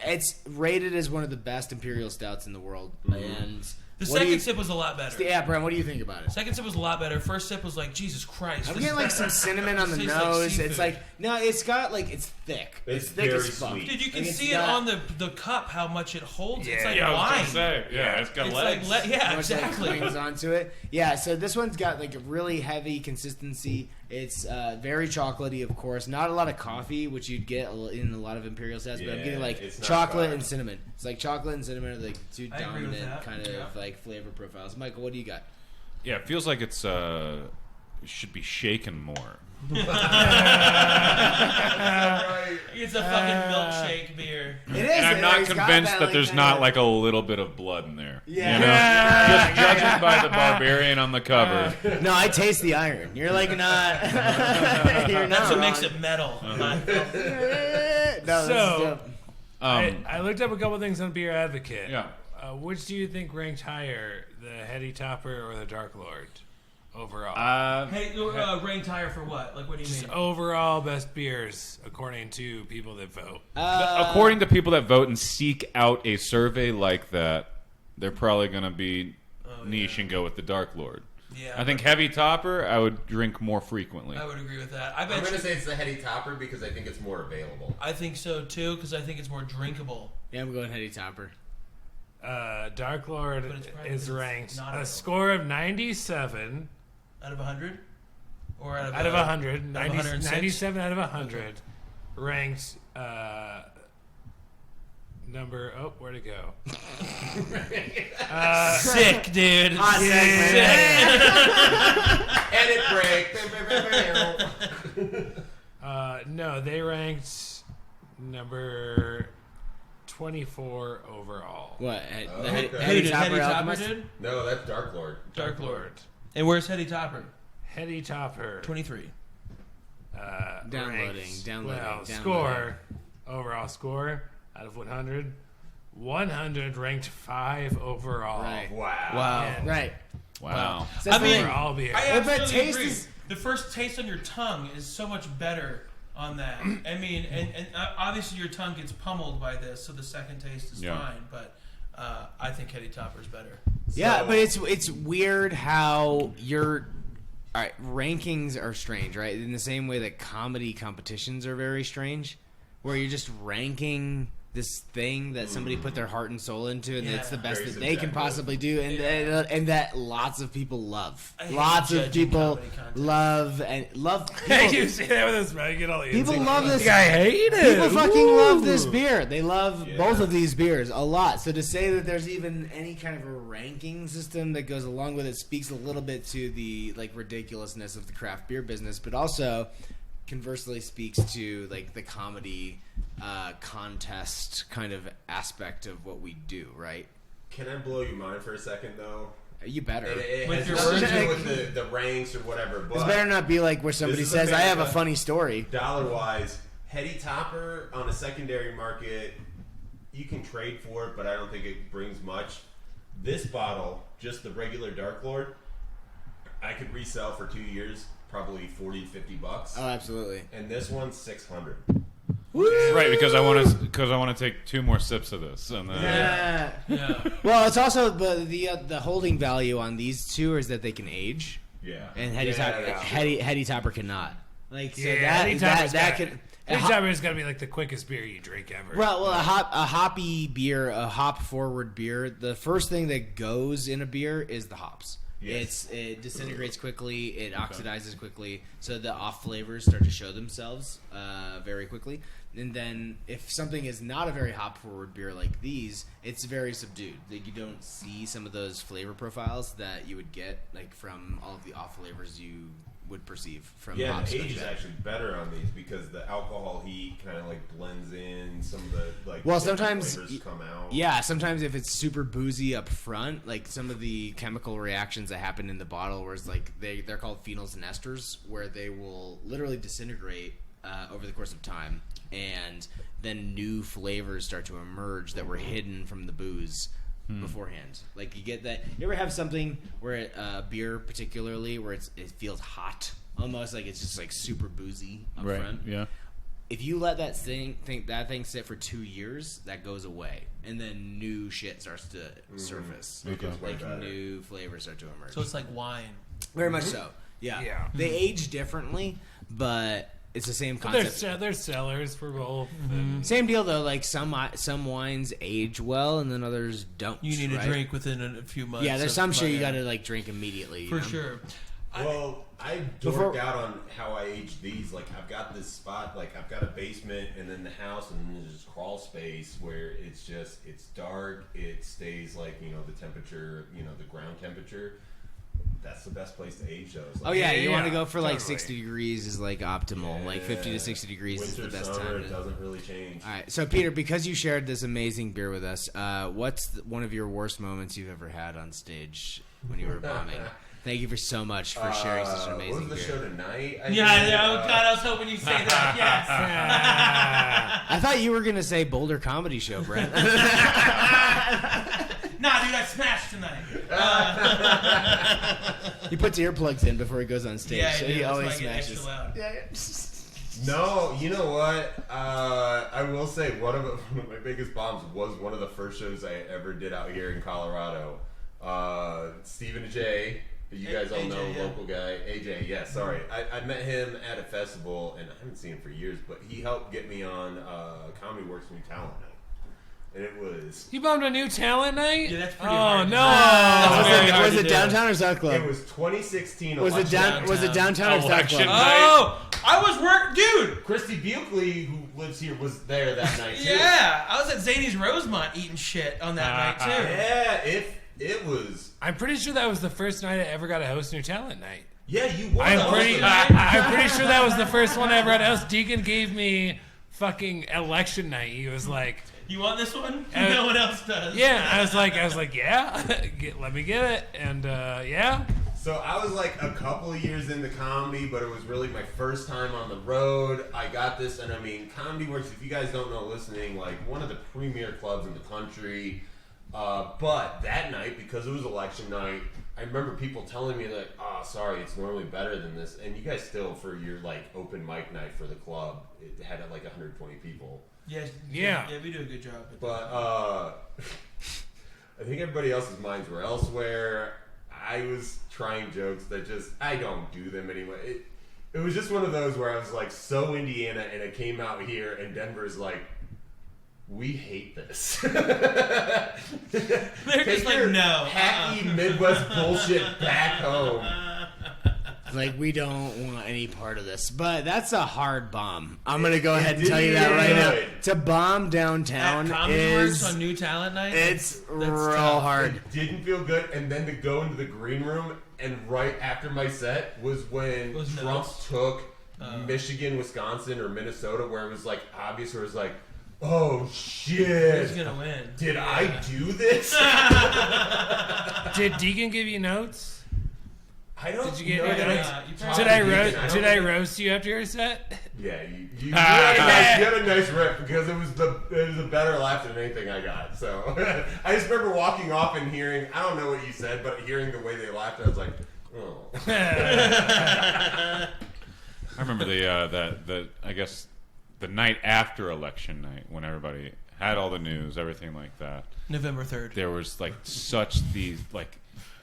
it's rated as one of the best Imperial Stouts in the world, and The second sip was a lot better. Yeah, Brent, what do you think about it? Second sip was a lot better. First sip was like, Jesus Christ. I'm getting like some cinnamon on the nose. It's like, no, it's got like, it's thick. It's thick as fuck. Sweet. Dude, you can see it on the cup how much it holds. It's like I was wine. gonna say, it's got legs. Like exactly. Clings onto it. Yeah, so this one's got like a really heavy consistency. It's very chocolatey, of course. Not a lot of coffee, which you'd get in a lot of Imperial Stouts, but I'm getting like chocolate and cinnamon. It's like chocolate and cinnamon are like two dominant kind of like flavor profiles. Michael, what do you got? Yeah, it feels like it should be shaken more. It's a fucking milkshake beer. It is. And I'm not convinced that there's not like a little bit of blood in there. Yeah. Just judging by the barbarian on the cover. No, I taste the iron. You're like not. You're not. That's what wrong. makes it metal. I looked up a couple things on Beer Advocate. Yeah. Which do you think ranked higher, the Heady Topper or the Dark Lord, overall? Ranked higher for what? Like, what do you mean? Overall best beers, according to people that vote. According to people that vote and seek out a survey like that, they're probably going to be niche and go with the Dark Lord. Yeah, I think Heavy Topper, I would drink more frequently. I would agree with that. I'm going to say it's the Heady Topper because I think it's more available. I think so, too, because I think it's more drinkable. Yeah, I'm going Heady Topper. Dark Lord is ranked a score of 97 out of 100, or out of 100, 97 out of 100, ranked number. Oh, where'd it go? Sick, dude. Hot Edit break. No, they ranked number 24 overall. What? Heady Topper, dude? No, that's Dark Lord. Dark Lord. And where's Heady Topper? Heady Topper. 23. Downloading. Well, score. Overall score out of 100. 100 ranked 5 overall. Right. Wow. Right. Wow. So I mean, all beer. I absolutely agree. Is... The first taste on your tongue is so much better on that. I mean, and obviously your tongue gets pummeled by this, so the second taste is fine. But I think Heady Topper's better. Yeah, but it's weird how your rankings are strange, right? In the same way that comedy competitions are very strange, where you're just ranking this thing that somebody put their heart and soul into, and it's the best that they can possibly do, and that lots of people love. Lots of people love. You see that with this regular? People love this. I hate it. People fucking love this beer. They love both of these beers a lot. So to say that there's even any kind of a ranking system that goes along with it speaks a little bit to the like ridiculousness of the craft beer business, but also conversely speaks to like the comedy contest kind of aspect of what we do, right? Can I blow your mind for a second, though? You better. It has nothing to do with the ranks or whatever. But this better not be like where somebody says, I have a funny story. Dollar-wise, Heady Topper on a secondary market, you can trade for it, but I don't think it brings much. This bottle, just the regular Dark Lord, I could resell for 2 years, probably $40 to $50. Oh, absolutely. And this one's $600. Right, because I want to take 2 more sips of this, and then Well, it's also the holding value on these two is that they can age. Yeah, and Heady Topper cannot. Like, so Heady could. Heady Topper is gonna be like the quickest beer you drink ever. Well, a hoppy beer, a hop forward beer. The first thing that goes in a beer is the hops. Yes. It disintegrates quickly, it oxidizes quickly, so the off flavors start to show themselves very quickly. And then if something is not a very hop forward beer like these, it's very subdued. Like, you don't see some of those flavor profiles that you would get like from all of the off flavors you would perceive from hops. The age is actually better on these because the alcohol heat kind of like blends in, some of the sometimes flavors come out. Yeah, sometimes if it's super boozy up front, like some of the chemical reactions that happen in the bottle, where it's like they're called phenols and esters, where they will literally disintegrate over the course of time, and then new flavors start to emerge that were hidden from the booze beforehand. Like, you get that. You ever have something where beer particularly where it feels hot, almost like it's just like super boozy up front? Yeah. if you let that thing sit for 2 years, that goes away, and then new shit starts to surface. Like new flavors start to emerge. So it's like wine. Very much so. Yeah. They age differently, but it's the same concept. There's sellers for both. Same deal though. Like some wines age well, and then others don't. You need to drink within a few months. Yeah, there's some shit you gotta like drink immediately. For sure. Well, I dorked out on how I age these. Like, I've got this spot, like, I've got a basement and then the house, and then there's this crawl space where it's dark, it stays, like, the temperature, the ground temperature. That's the best place to age those. Like, you want to go for, like, 60 degrees is, like, optimal. Like, 50 to 60 degrees Winter, is the best summer, time. It doesn't really change. All right, so, Peter, because you shared this amazing beer with us, what's one of your worst moments you've ever had on stage when you were bombing? Thank you so much for sharing such an amazing What was the show tonight? Oh God, I was hoping you'd say that. Yes. I thought you were going to say Boulder Comedy Show, Brent. Nah, dude, I smashed tonight. He puts earplugs in before he goes on stage, so he always smashes. No, you know what? I will say one of my biggest bombs was one of the first shows I ever did out here in Colorado. Stephen J. You guys all know, local guy. AJ, yeah, sorry. I met him at a festival, and I haven't seen him for years, but he helped get me on Comedy Works New Talent Night. And it was... You bombed a New Talent Night? Yeah, that's pretty hard. No! Was it downtown or South Club? It was 2016. Was it downtown or South Club? Oh! I was dude! Christy Buckley, who lives here, was there that night, too. Yeah! I was at Zany's Rosemont eating shit on that night, too. Yeah, it was... I'm pretty sure that was the first night I ever got to host New Talent Night. Yeah, you won. I'm pretty sure that was the first one I ever had to host. Deacon gave me fucking election night. He was like... You want this one? No one else does. Yeah, I was like, yeah, let me get it, and yeah. So I was like a couple of years into comedy, but it was really my first time on the road. I got this, and I mean, Comedy Works, if you guys don't know listening, like one of the premier clubs in the country. But that night, because it was election night, I remember people telling me like, "Oh, sorry, it's normally better than this." And you guys still, for your like open mic night for the club, it had like 120 people. Yeah, we do a good job. But I think everybody else's minds were elsewhere. I was trying jokes that I don't do them anyway. It was just one of those where I was like so Indiana, and it came out here, and Denver's like, we hate this. They're just like, no. Hacky Midwest bullshit back home. Like, we don't want any part of this. But that's a hard bomb. I'm going to go ahead and tell you that right now. To bomb downtown is... on New Talent Night? It's real hard. It didn't feel good. And then to go into the green room, and right after my set was when Trump took Michigan, Wisconsin, or Minnesota, where it was, like, obvious, where it was like, oh, shit. Who's going to win? Did I do this? Did Deacon give you notes? I don't. Did you get notes? Did I roast you after your set? Yeah, you had a nice rip because it was a better laugh than anything I got. So I just remember walking off and hearing, I don't know what you said, but hearing the way they laughed, I was like, oh. I remember I guess the night after election night when everybody had all the news, everything like that. November 3rd. There was like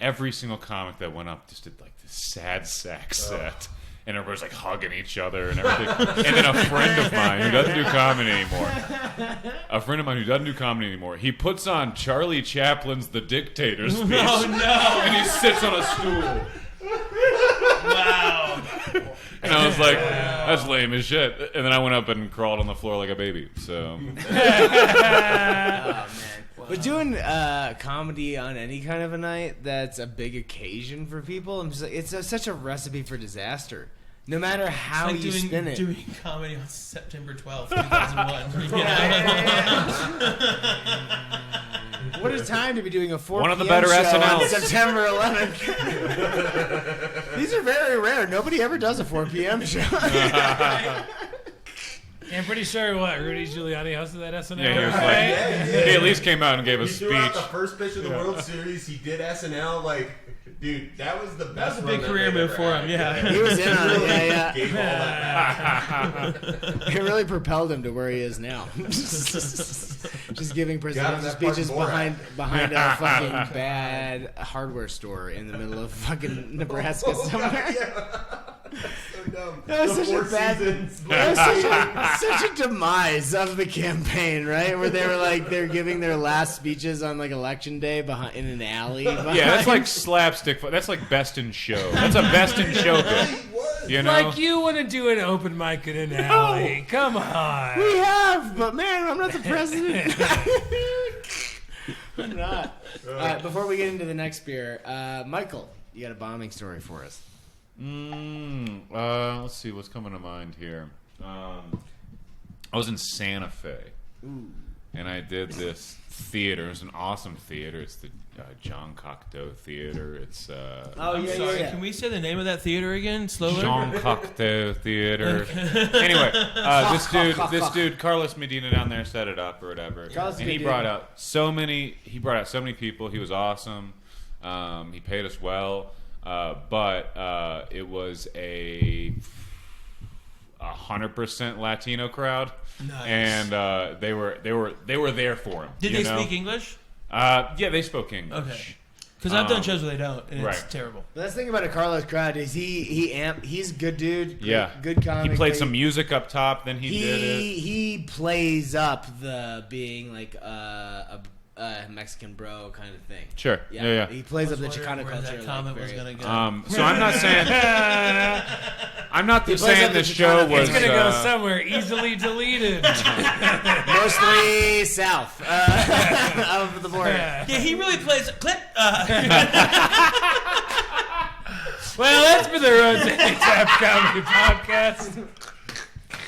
every single comic that went up just did like this sad sack set. And everybody's like hugging each other and everything. And then a friend of mine who doesn't do comedy anymore, he puts on Charlie Chaplin's The Dictator speech. Oh no! And he sits on a stool. Wow. And I was like, that's lame as shit. And then I went up and crawled on the floor like a baby. So. Oh, man. But doing comedy on any kind of a night that's a big occasion for people, I'm just like, it's such a recipe for disaster. No matter how it's like you spin it. Doing comedy on September 12th, 2001. What a time to be doing a 4 One of the PM better show SNLs. on September 11th. These are very rare. Nobody ever does a 4 p.m. show. I'm pretty sure Rudy Giuliani hosted that SNL. Yeah, he was like, he at least came out and gave a He speech. threw out the first pitch of the World Series. He did SNL. Like, Dude, that was the best. That was a big career move for him. Yeah, he was in on it. Yeah. Gave all that back. It really propelled him to where he is now. Just giving presidential speeches behind a fucking bad hardware store in the middle of fucking Nebraska somewhere. So dumb. That was such a demise of the campaign, right? Where they were like they're giving their last speeches on like election day in an alley. Yeah, that's like slapstick. That's like best in show. That's a best in show bit. You know, Like you want to do an open mic in an alley? Come on. We have, but man, I'm not the president. I'm not. All right, before we get into the next beer, Michael, you got a bombing story for us. Let's see what's coming to mind here. I was in Santa Fe, and I did this theater. It was an awesome theater. It's the John Cocteau Theater. It's I'm sorry. Can we say the name of that theater again? Slowly. Jean Cocteau Theater. Anyway, this dude, Carlos Medina down there set it up or whatever, and he brought out so many people. He was awesome. He paid us well. But it was a 100% Latino crowd, nice. And they were there for him. Did they speak English? Yeah, they spoke English. Okay, because I've done shows where they don't, and it's terrible. The best thing about a Carlos crowd is he's a good dude. Good comic. He played some music up top. Then he did it. He plays up the being like a Mexican bro kind of thing. Sure. Yeah. He plays up the Chicano culture. That comment was gonna go. So I'm not saying this show was. It's gonna go somewhere easily deleted. Mostly south of the border. Yeah, he really plays clip. Well, that's for the Rotating Tap Comedy Podcast.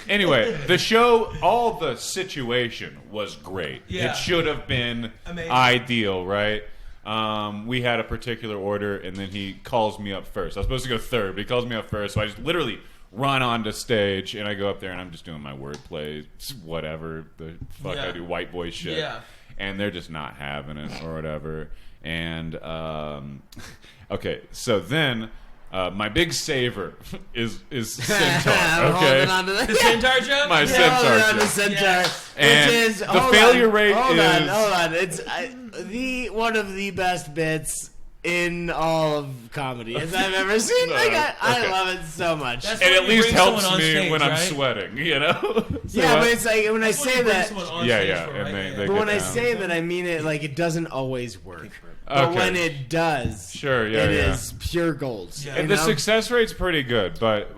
Anyway, the show, all the situation was great. Yeah. It should have been amazing. Ideal, right? We had a particular order, and then he calls me up first. I was supposed to go third, but he calls me up first, so I just literally run onto stage, and I go up there, and I'm just doing my wordplay, whatever the fuck I do, white boy shit. Yeah. And they're just not having it or whatever. And, okay, so then... my big saver is Centaur. Okay, The Centaur joke. my Centaur joke. The Centaur, Yes. And which is the failure rate hold is on. It's one of the best bits in all of comedy as I've ever seen. No, Like I okay. love it so much. That's it when at you least bring helps someone me on stage, when I'm right? sweating. You know. So Yeah, what? but it's like when I That's when say you bring that. someone on Yeah, stage yeah, for, and right? they Yeah. But get when I down. say that, I mean it like it doesn't always work. But Okay. when it does, Sure, yeah, it yeah. is pure gold. Yeah. you And the know? success rate's pretty good, but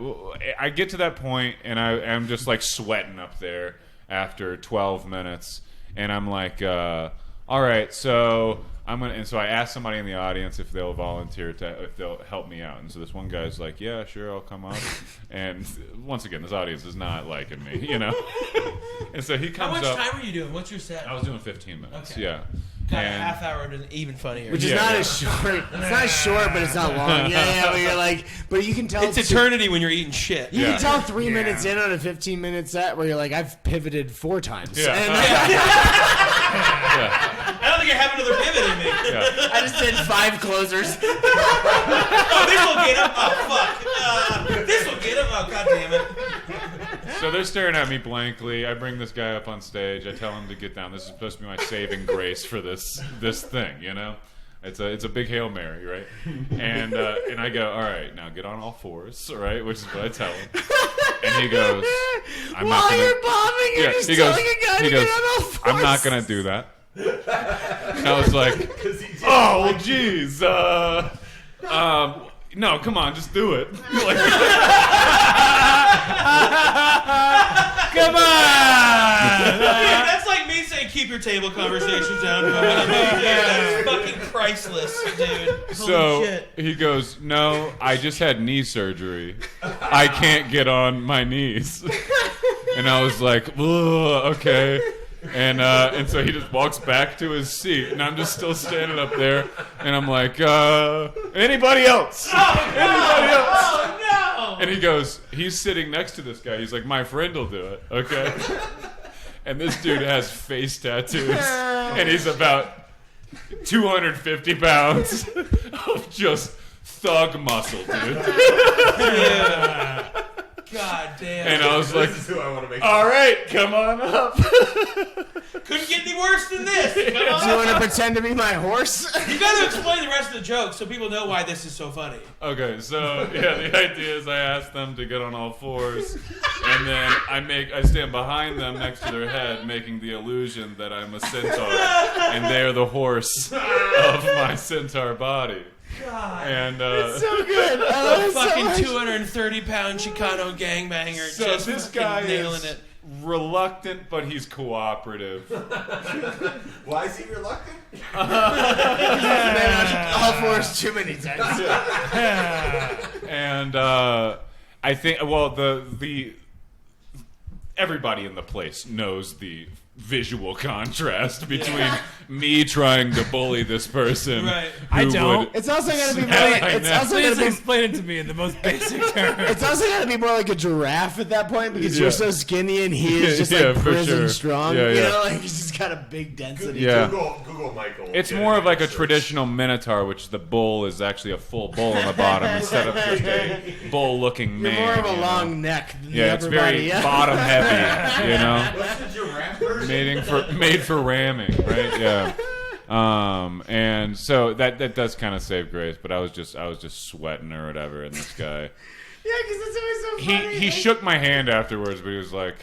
I get to that point and I'm just like sweating up there after 12 minutes, and I'm like, all right, so I'm gonna. And so I asked somebody in the audience if they'll volunteer if they'll help me out. And so this one guy's like, yeah, sure, I'll come up. And once again, this audience is not liking me, you know. And so he How comes much up. time were you doing? What's your set? I was doing 15 minutes. Okay. Yeah. Got a And- half hour to even funnier. Which is Yeah, not yeah. as short. It's not short, but it's not long. Yeah, but you're like, but you can tell it's eternity when you're eating shit. You Yeah. can tell 3 minutes in on a 15-minute set where you're like, I've pivoted 4 times. Yeah. And Yeah. I don't think I have another pivot in me. Yeah. I just did 5 closers. Oh, this will get him. Oh, fuck. This will get him. Oh, god damn it. So they're staring at me blankly. I bring this guy up on stage. I tell him to get down. This is supposed to be my saving grace for this thing, you know? It's a big Hail Mary, right? And I go, all right, now get on all fours, all right? Which is what I tell him. And he goes, I'm not While gonna, you're bombing, you're just he goes, telling a guy he to goes, get on all 4s. I'm not gonna do that. And I was like, oh, well, geez. No, come on, just do it. Like, Come on! That's like me saying keep your table conversations down. That's fucking priceless, dude. Holy so shit. he goes, no, I just had knee surgery. I can't get on my knees. And I was like, ugh, okay. And so he just walks back to his seat, and I'm just still standing up there, and I'm like, anybody else? Anybody else? Oh, no! And he goes, he's sitting next to this guy. He's like, my friend will do it, okay? And this dude has face tattoos, and he's about 250 pounds of just thug muscle, dude. God damn. And I was like, This is who I want to make. all right, come on up. Couldn't get any worse than this. Come Do you on. want to pretend to be my horse? You got to explain the rest of the joke so people know why this is so funny. Okay, so yeah, the idea is I ask them to get on all fours, and then I stand behind them next to their head, making the illusion that I'm a centaur, and they're the horse of my centaur body. God. And So good. I love it so Fucking much. 230-pound Chicano gangbanger. so just this fucking guy nailing is it. reluctant, but he's cooperative. Why is he reluctant? All fours too many times. And I think, well, the everybody in the place knows the visual contrast between me trying to bully this person. Right. I who don't. would- It's also gonna be more. Yeah, I It's know. also Please gonna be. explain it to me in the most basic terms. It's also gonna be more like a giraffe at that point because Yeah. you're so skinny and he is just Yeah, like for prison sure. strong. Yeah, You yeah. know, like he's just got a big density. Yeah. Google Michael. It's Get more it of like a search. traditional minotaur, which the bull is actually a full bull on the bottom instead of just a bull-looking You're man. more of a you know? long neck than Yeah, the it's upper very body. Yeah. bottom heavy, you know. What's the giraffe version? Made for ramming, right? Yeah. And so that does kind of save grace, but I was just sweating or whatever, and this guy Yeah, because it's always so funny. he shook my hand afterwards, but he was like,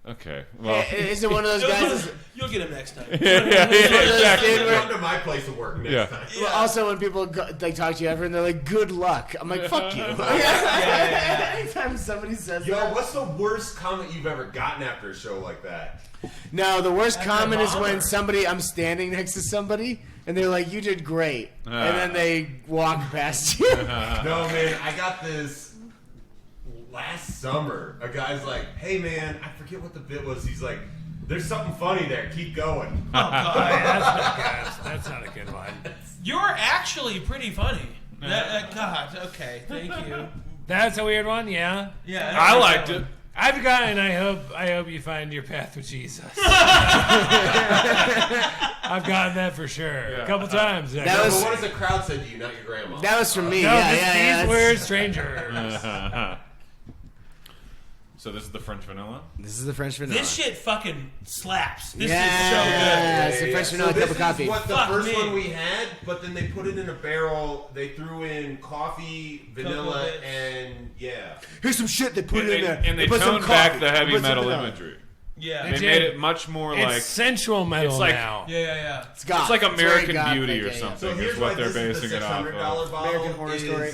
okay, well, Is it one of those guys? You'll get him next time. yeah, exactly. Come to my place of work next Yeah. time. Well, also, when people like talk to you ever and they're like, "Good luck," I'm like, "Fuck you." Anytime somebody says Yo, that. what's the worst comment you've ever gotten after a show like that? No, the worst After comment is Bomber. when I'm standing next to somebody and they're like, "You did great," and then they walk past you. No, man, I got this last summer. A guy's like, "Hey, man, I forget what the bit was." He's like, "There's something funny there. Keep going." That's not a good one. You're actually pretty funny. God, okay, thank you. That's a weird one, yeah. Yeah, I liked it. I've gotten. I hope you find your path with Jesus. I've gotten that for sure. A couple times. That But was- what does the crowd say to you, not your grandma? That was from me. no, yeah, these were strangers. So this is the French vanilla. This is the French vanilla. This shit fucking slaps. This yeah, is it's the French So vanilla this cup of is coffee. what the Fuck first me. one we had, but then they put it in a barrel. They threw in coffee, vanilla, bits. and yeah. Here's some shit they put And in there. they put some toned back coffee. the heavy Put some metal vanilla. imagery. Yeah. They did. made it much more It's like sensual metal it's like- now. Yeah. It's goth. it's like very American goth, Beauty like, or yeah. something. So is here's what why they're this basing is the it off $600 of. bottle. American Horror is, Story.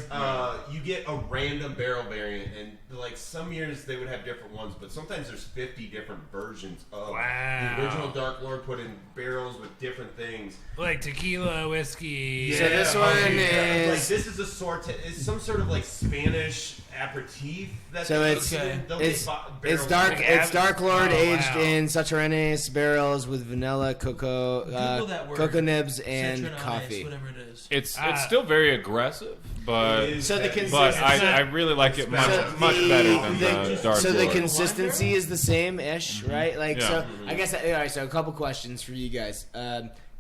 You get a random barrel variant, and like some years they would have different ones, but sometimes there's 50 different versions of Wow. the original Dark Lord put in barrels with different things. Like tequila, whiskey. So this one Like is. this is a sort. It's some sort of like Spanish aperitif. That So they it's put in. They'll it's get it's barrels dark. of- It's Dark Lord Oh, aged wow. in Sacharenes barrels with vanilla, cocoa, Google that word. cocoa nibs, and Citronales, coffee. whatever it is. It's still very aggressive, but It is So the heavy. consistency- but I really like it much So much the- better than the Dark So the Lord. consistency is the same-ish, right? Like Yeah. so. I guess. All right. So a couple questions for you guys.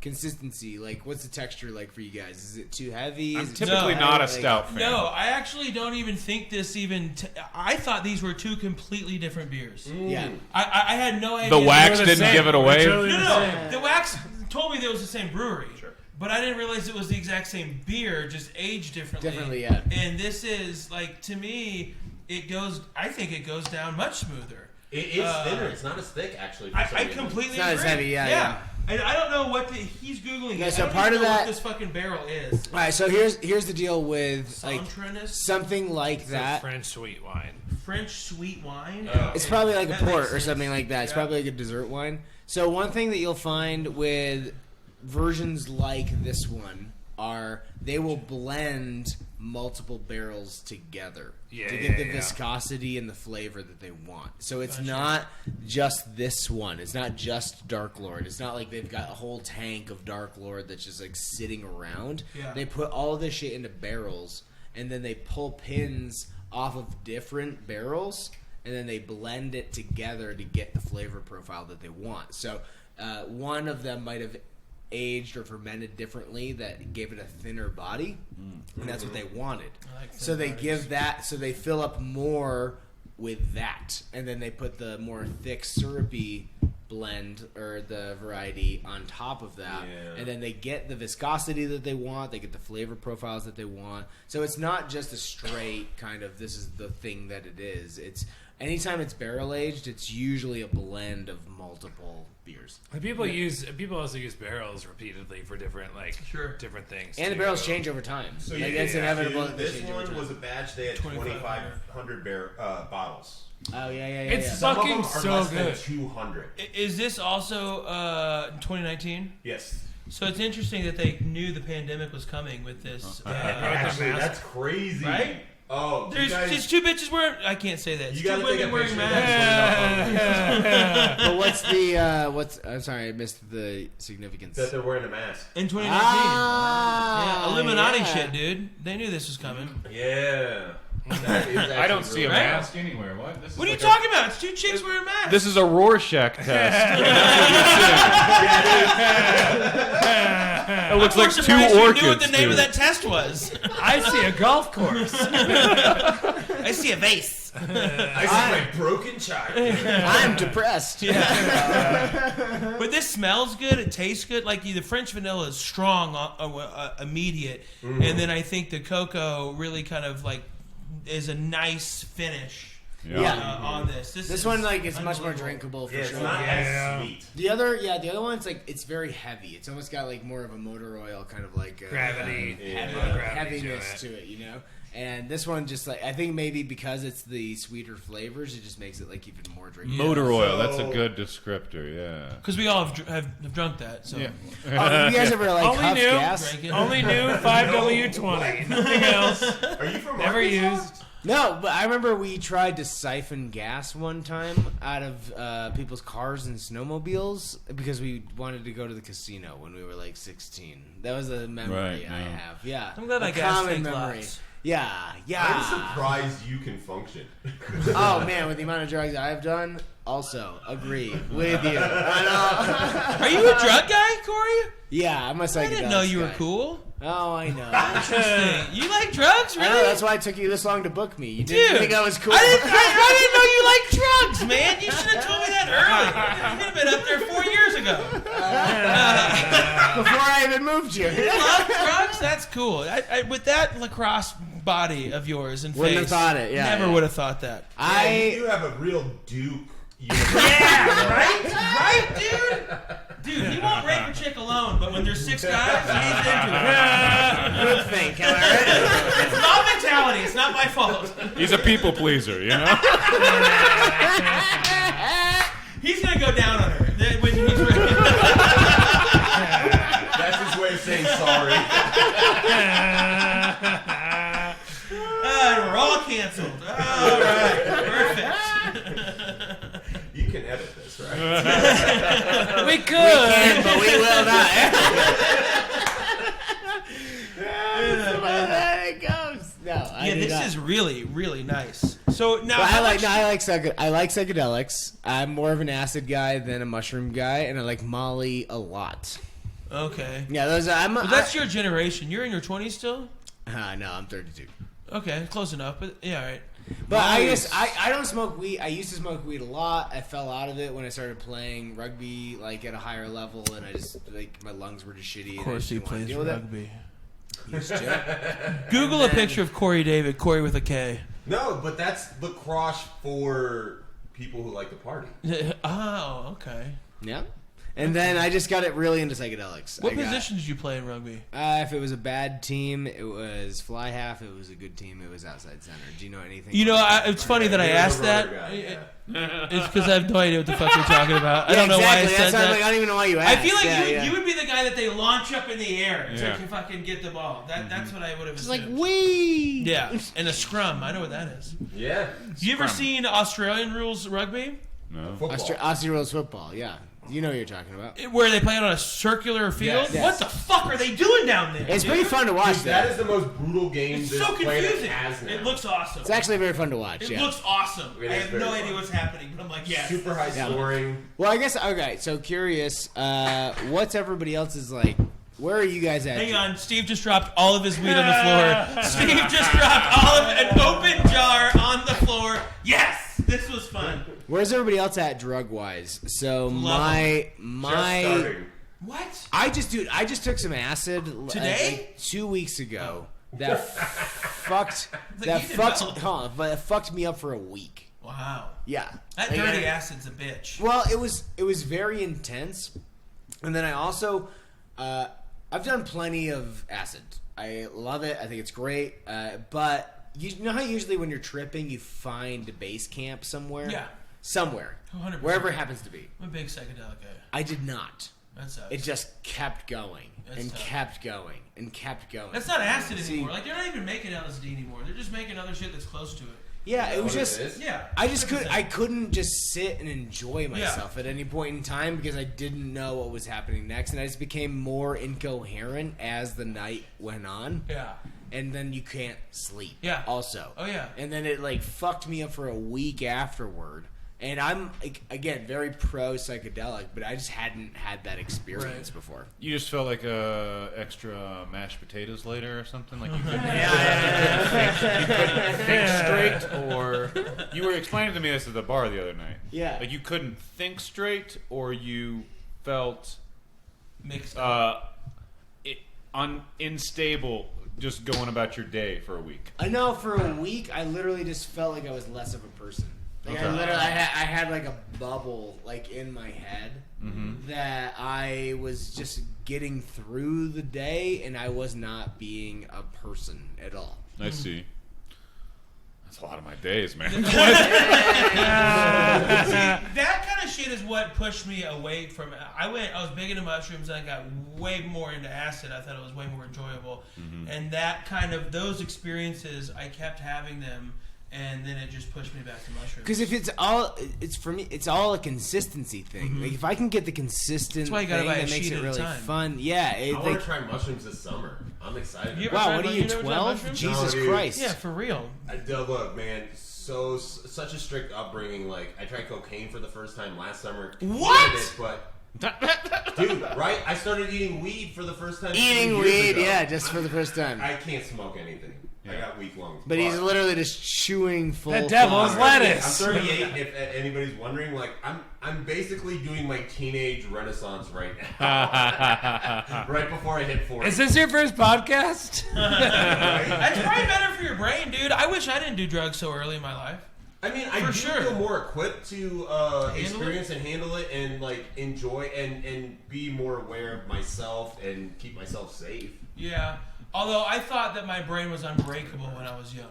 Consistency. Like, what's the texture like for you guys? Is it too heavy? I'm Is it too typically light? not a Like- stout fan. No, I actually don't even think this even. I thought these were two completely different beers. Yeah. I had no idea. The they wax were didn't same. give it away. We're totally No, the no, same. the wax told me that it was the same brewery. But I didn't realize it was the exact same beer, just aged differently. Differently, yeah. And this is like, to me, it goes. I think it goes down much smoother. It is thinner. It's not as thick, actually. for some I reason. completely It's not as agree. heavy, yeah. And I don't know what he's googling. Yeah, it. so I don't part even of know that- what this fucking barrel is. All right. So here's the deal with like Santrenus? something like It's a that. French sweet wine. French sweet wine. It's probably like a That makes port or sense. something like that. It's Yeah. probably like a dessert wine. So one thing that you'll find with versions like this one are they will blend multiple barrels together Yeah, to get the yeah. viscosity and the flavor that they want. So it's not just this one. It's not just Dark Lord. It's not like they've got a whole tank of Dark Lord that's just like sitting around. Yeah. They put all of this shit into barrels and then they pull pins off of different barrels and then they blend it together to get the flavor profile that they want. So one of them might have aged or fermented differently that gave it a thinner body, and that's what they wanted. So they give that, so they fill up more with that, and then they put the more thick syrupy blend or the variety on top of that, and then they get the viscosity that they want, they get the flavor profiles that they want. So it's not just a straight kind of this is the thing that it is. It's anytime it's barrel aged, it's usually a blend of multiple beers. And people also use barrels repeatedly for different different things. And the barrels change over time. So it's inevitable. This one was a batch. They had 2,500 bottles. Oh yeah. It's Some fucking of them are so less good. than 200. Is this also 2019? Yes. So it's interesting that they knew the pandemic was coming with this. Actually, that's crazy. Right? Oh, there's two bitches wearing. I can't say that. You Two gotta take women a wearing picture. masks. But what's the I'm sorry, I missed the significance. That they're wearing a mask. In 2019. Yeah, Illuminati shit, dude. They knew this was coming. Yeah. I don't see a Right? mask anywhere. What? This is What are you like talking about? It's two chicks wearing masks. This is a Rorschach test. It looks like two orchids. You knew what the name of dude. that test was. I see a golf course. I see a vase. I see my broken child. I'm depressed. But this smells good. It tastes good. Like the French vanilla is strong, immediate, and then I think the cocoa really kind of like is a nice finish. On this. This one is much more drinkable for It's sure. not as sweet. The other one's it's very heavy. It's almost got more of a motor oil kind of Gravity. heaviness to it, you know. And this one just I think maybe because it's the sweeter flavors, it just makes it even more drinkable. Motor oil. That's a good descriptor. Yeah. Because we all have drunk that. So. Yeah. Oh, you guys ever huff gas? Only knew 5W20. Nothing else. Are you from Never Arkansas? used. No, but I remember we tried to siphon gas one time out of people's cars and snowmobiles because we wanted to go to the casino when we were 16. That was a memory I have. Yeah, I'm glad I gas gassed memory. lots. Yeah. I'm surprised you can function. Oh man, with the amount of drugs I've done, also agree with you. I know. Are you a drug guy, Corey? Yeah, I'm a psychedelic I didn't know you were guy. cool. Oh, I know. Interesting. You like drugs, really? I know. That's why it took you this long to book me. You Dude, didn't think I was cool. I didn't know you liked drugs, man. You should have told me that earlier. You could have been up there 4 years ago. Before I even moved here. You love drugs? That's cool. I with that lacrosse body of yours and Wouldn't face, have thought it. Yeah, never would have thought that. You have a real Duke. Yeah, right, dude. Dude, he won't rape a chick alone, but when there's 6 guys, he's into it. Good think, am I right? It's my mentality. It's not my fault. He's a people pleaser, you know. He's gonna go down on her when he's ready. That's his way of saying sorry. We're all canceled. All right, perfect. You can edit this, right? We could. But we will not. There it goes. No, Yeah, this is really, really nice. So now, I like psychedelics. I'm more of an acid guy than a mushroom guy, and I like Molly a lot. Okay. Yeah, those. But that's your generation. You're in your 20s still. No, I'm 32. Okay, close enough. But yeah, all right. But I guess I don't smoke weed. I used to smoke weed a lot. I fell out of it when I started playing rugby, at a higher level, and I just my lungs were just shitty. Of course, he plays rugby. Used to. Google a picture of Corey David. Corey with a K. No, but that's lacrosse for people who like to party. Oh, okay. Yeah. And then I just got it really into psychedelics. What position did you play in rugby? If it was a bad team, it was fly half. If it was a good team, it was outside center. Do you know anything? It's funny that I asked that. It's because I have no idea what the fuck you're talking about. I don't know why I said that. I don't even know why you asked. I feel like you would be the guy that they launch up in the air to fucking get the ball. That's what I would have assumed. It's wee. Yeah, and a scrum. I know what that is. Yeah. You ever seen Australian rules rugby? No. Aussie rules football. Yeah, you know what you're talking about. Where they play it on a circular field? Yes. What the fuck are they doing down there? It's pretty fun to watch. That is the most brutal game It's this so planet confusing. has now. It looks awesome. It's actually very fun to watch. It Yeah. looks awesome. It I is have very no fun. idea what's happening, but I'm like, yes. Super high scoring. Well, I guess okay. So curious, what's everybody else's like? Where are you guys at? Hang on, Steve just dropped all of his weed on the floor. Steve just dropped all of an open jar on the floor. Yes, this was fun. Where's everybody else at drug wise? So my Just starting. What? I just took some acid Today? like 2 weeks ago. That fucked Like you did well. but it fucked me up for a week. Wow. Yeah. That Like, dirty acid's a bitch. Well, it was very intense, and then I also I've done plenty of acid. I love it. I think it's great. But you know how usually when you're tripping, you find a base camp somewhere. Yeah. Somewhere, 100%. wherever it happens to be. I'm a big psychedelic guy. I did not. That sucks. It just kept going That's and tough. kept going and kept going. That's not acid See- anymore. Like, they're not even making LSD anymore. They're just making other shit that's close to it. Yeah, it was What just. it is? Yeah. I just 100%. I couldn't just sit and enjoy myself at any point in time because I didn't know what was happening next, and I just became more incoherent as the night went on. Yeah. And then you can't sleep. Yeah. Also. Oh, yeah. And then it like fucked me up for a week afterward. And I'm like, again very pro psychedelic, but I just hadn't had that experience before. You just felt like extra mashed potatoes later or something? Like you couldn't, think straight? Or you were explaining to me this at the bar the other night. Yeah. Like you couldn't think straight, or you felt Mixed up. unstable just going about your day for a week. I know for a week I literally just felt like I was less of a person. Like Okay. I had like a bubble like in my head that I was just getting through the day, and I was not being a person at all. I see. That's a lot of my days, man. See, that kind of shit is what pushed me away from it. I was big into mushrooms, and I got way more into acid. I thought it was way more enjoyable. And those experiences, I kept having them, and then it just pushed me back to mushrooms. Because if it's for me, it's all a consistency thing. Like if I can get the consistent That's why you thing gotta buy a that makes sheet it at a really time. fun. Yeah. I want to try mushrooms this summer. I'm excited. You ever Wow, tried what are mu- you, you never tried 12? mushrooms? Jesus No, dude. Christ. Yeah, for real. Look, man, such a strict upbringing. Like, I tried cocaine for the first time last summer. What? Hated it, but dude, right? I started eating weed for the first time. 2 Eating years weed, ago. yeah, just for the first time. I can't smoke anything. I got weak lungs. But he's literally just chewing full. The devil's full- lettuce. I'm 38. If anybody's wondering, like, I'm basically doing my teenage renaissance right now. Right before I hit 40. Is this your first podcast? That's probably better for your brain, dude. I wish I didn't do drugs so early in my life. I mean, I For do sure. feel more equipped to experience it? and handle it and, like, enjoy and be more aware of myself and keep myself safe. Yeah. Although I thought that my brain was unbreakable when I was young.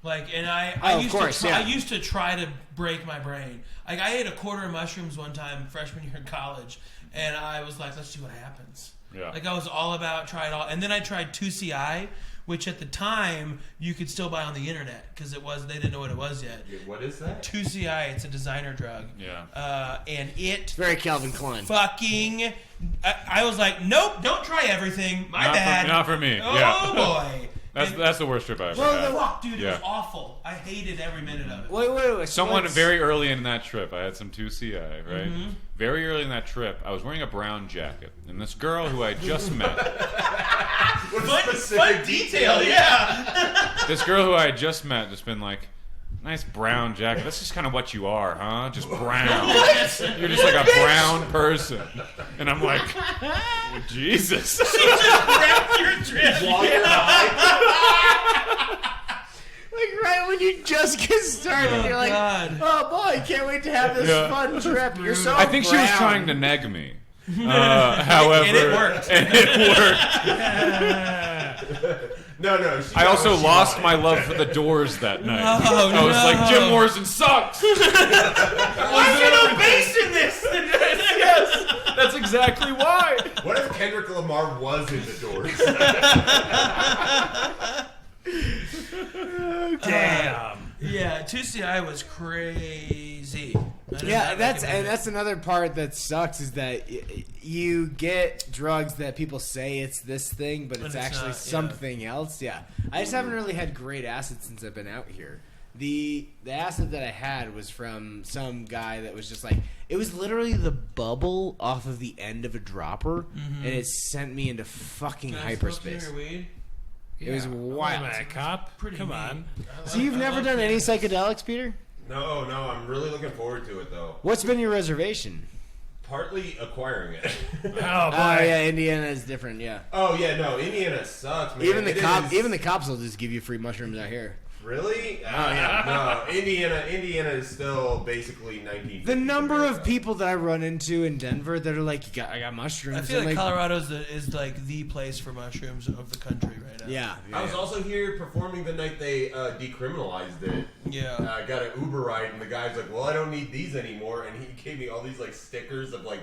Like, and I of used course, to try, yeah. I used to try to break my brain. Like, I ate a quarter of mushrooms one time freshman year in college, and I was like, let's see what happens. Yeah. Like, I was all about try it all. And then I tried 2CI, which at the time you could still buy on the internet because they didn't know what it was yet. What is that? 2CI, it's a designer drug. Yeah. And it Very Calvin Klein. fucking... I was like, nope, don't try everything. My bad. Not for me. Oh, Yeah. boy. That's the worst trip I ever Well, had. fuck, dude, it Yeah. was awful. I hated every minute of it. Wait. Someone what's- very early in that trip, I had some 2CI, right? Mm-hmm. Very early in that trip, I was wearing a brown jacket, and this girl who I just met, Fun detail, yeah. this girl who I had just met, just been like, nice brown jacket. That's just kind of what you are, huh? Just brown. You're just like a brown person. And I'm like, oh, Jesus. You just wrapped your drip. Like right when you just get started, you're like, God. oh boy, can't wait to have this Yeah. fun trip. You're so I think she was brown. trying to neg me. However, And it worked. And it worked. No. I also lost my love for the Doors that night. Oh, I was no. like, Jim Morrison sucks. Why is there no bass in this? Yes, that's exactly why. What if Kendrick Lamar was in the Doors? Damn. Yeah, 2CI was crazy. I And Yeah, that's that's another part that sucks is that you get drugs that people say it's this thing, but it's actually not, something else. Yeah, I just haven't really had great acid since I've been out here. The acid that I had was from some guy that was just like, it was literally the bubble off of the end of a dropper, and it sent me into fucking hyperspace. It was wild. Cop? Come on. So you've never done any psychedelics, Peter? No, I'm really looking forward to it though. What's been your reservation? Partly acquiring it. Oh, boy. Yeah, Indiana is different. Yeah. Oh yeah, no, Indiana sucks, man. Even the cops will just give you free mushrooms out here. Really? No, Indiana is still basically 1950s. The number of people that I run into in Denver that are like, I got mushrooms. I feel like Colorado is like the place for mushrooms of the country right now. Yeah. I was also here performing the night they decriminalized it. Yeah. I got an Uber ride, and the guy's like, well, I don't need these anymore. And he gave me all these like stickers of like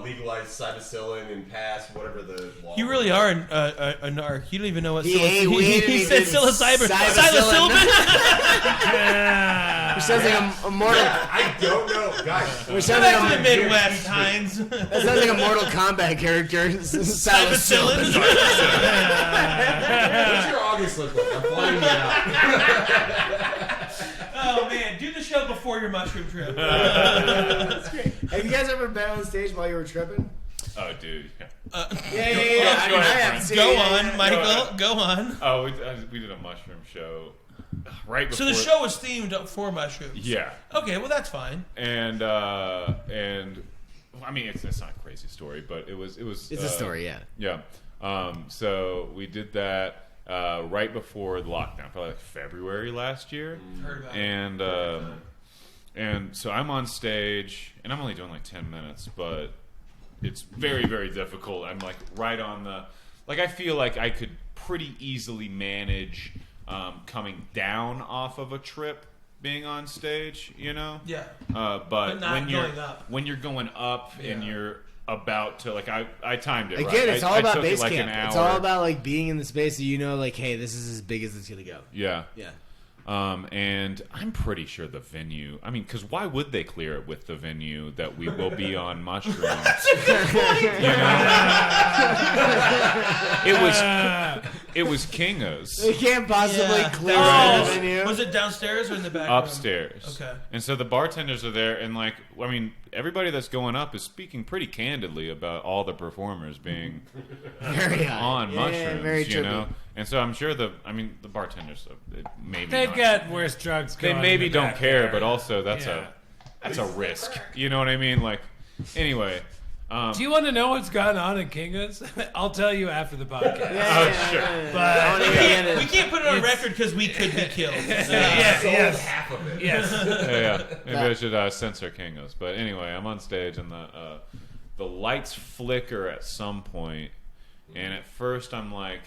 legalized psilocybin and pass, whatever the law. You really are a narc. You don't even know what He said psilocybin. Psilocybin? Which sounds like a mortal. I don't know, guys. Which Come sounds like back to the Midwest, Heinz. That sounds like a Mortal Kombat character. Psilocybin. What's your August look like? I'm flying you out. Oh man, do the show before your mushroom trip. That's great. Have you guys ever been on stage while you were tripping? Oh, dude. Yeah. Yeah. Go on, Michael. Go on. Oh, we did a mushroom show right before. So the show was themed for mushrooms. Yeah. Okay, well that's fine. And I mean, it's not a crazy story, but it was. It's a story, yeah. Yeah. So we did that right before the lockdown, probably like February last year. Heard about it. And so I'm on stage, and I'm only doing like 10 minutes, but it's very, very difficult. I'm like right on the, like I feel like I could pretty easily manage coming down off of a trip being on stage, you know? Yeah. But not when you're going up. when you're going up and you're about to, like, I timed it right. Again, it's all about took base it like camp. an hour. It's all about like being in the space that you know, like, hey, this is as big as it's gonna go. Yeah. Yeah. And I'm pretty sure the venue, I mean, because why would they clear it with the venue that we will be on mushrooms? That's a good point. You know? It was Kinga's. They can't possibly clear Oh, the venue. was it downstairs or in the back? Upstairs. Okay. And so the bartenders are there, and like, I mean, everybody that's going up is speaking pretty candidly about all the performers being on mushrooms, very you know? And so I'm sure the bartenders maybe They've not, got worse drugs they going maybe in the don't back care, there. but also that's a risk. You know what I mean? Like, anyway. Do you want to know what's gone on in Kinga's? I'll tell you after the podcast. Sure. But We can't put it on record because we could be killed. yes. Half of it. Yes. Yeah. Maybe I should censor Kinga's. But anyway, I'm on stage and the lights flicker at some point, and at first I'm like,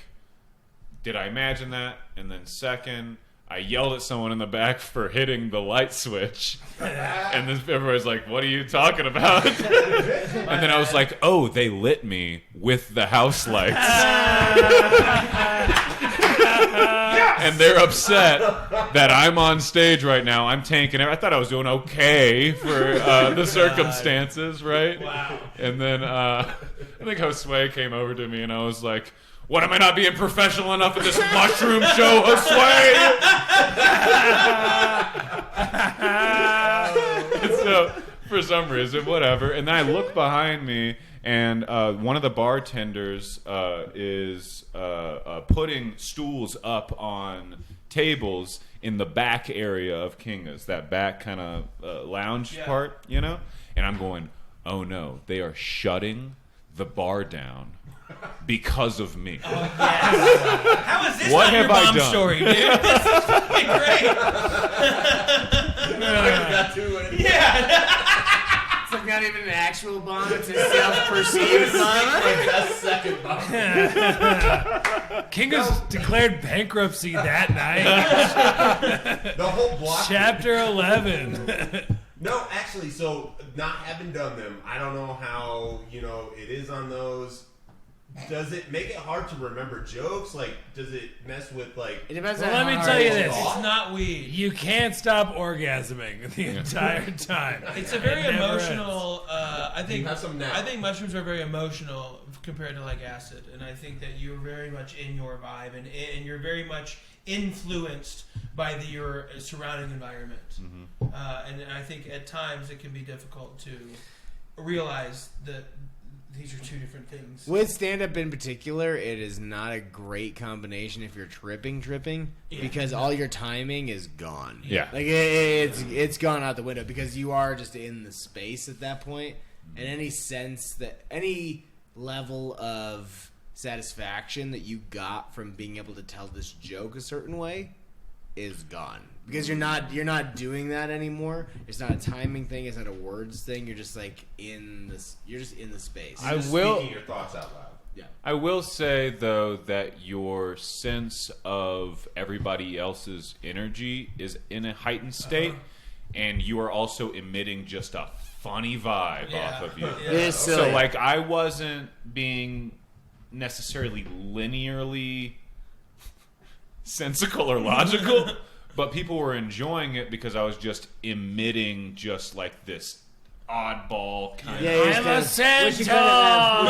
did I imagine that? And then second, I yelled at someone in the back for hitting the light switch. And then everybody's like, what are you talking about? And then I was like, oh, they lit me with the house lights. And they're upset that I'm on stage right now. I'm tanking it. I thought I was doing okay for the circumstances, right? Wow. And then I think Josue came over to me and I was like, what, am I not being professional enough at this mushroom show, Josue? So, for some reason, whatever. And then I look behind me, and one of the bartenders is putting stools up on tables in the back area of Kinga's, that back kind of lounge part, you know? And I'm going, oh no, they are shutting the bar down because of me. Oh, yes. How is this What not have your I mom's done? story, dude? This is fucking great. Got to it. Yeah. It's like not even an actual bomb, it's a self-perceived bomb. Best second bomb. Kinga's declared bankruptcy that night. The whole block. Chapter 11. No, actually, so not having done them, I don't know how, it is on those. does it make it hard to remember jokes? Like, does it mess with like? It depends. Well, on let me how tell hard you it this. is. It's not weed. You can't stop orgasming the entire time. It's a very It never emotional. I think. You have some now. I think mushrooms are very emotional compared to like acid, and I think that you're very much in your vibe, and you're very much influenced by your surrounding environment. And I think at times it can be difficult to realize that these are two different things. With stand-up in particular, it is not a great combination if you're tripping, because all your timing is gone. Yeah. Like it's gone out the window because you are just in the space at that point, and any level of satisfaction that you got from being able to tell this joke a certain way is gone because you're not doing that anymore. It's not a timing thing. It's not a words thing. You're just like in this. You're just in the space. Speaking your thoughts out loud. Yeah. I will say though that your sense of everybody else's energy is in a heightened state, and you are also emitting just a funny vibe off of you. It is silly. So like I wasn't being necessarily linearly sensical or logical, but people were enjoying it because I was just emitting just like this oddball kind I'm a centaur!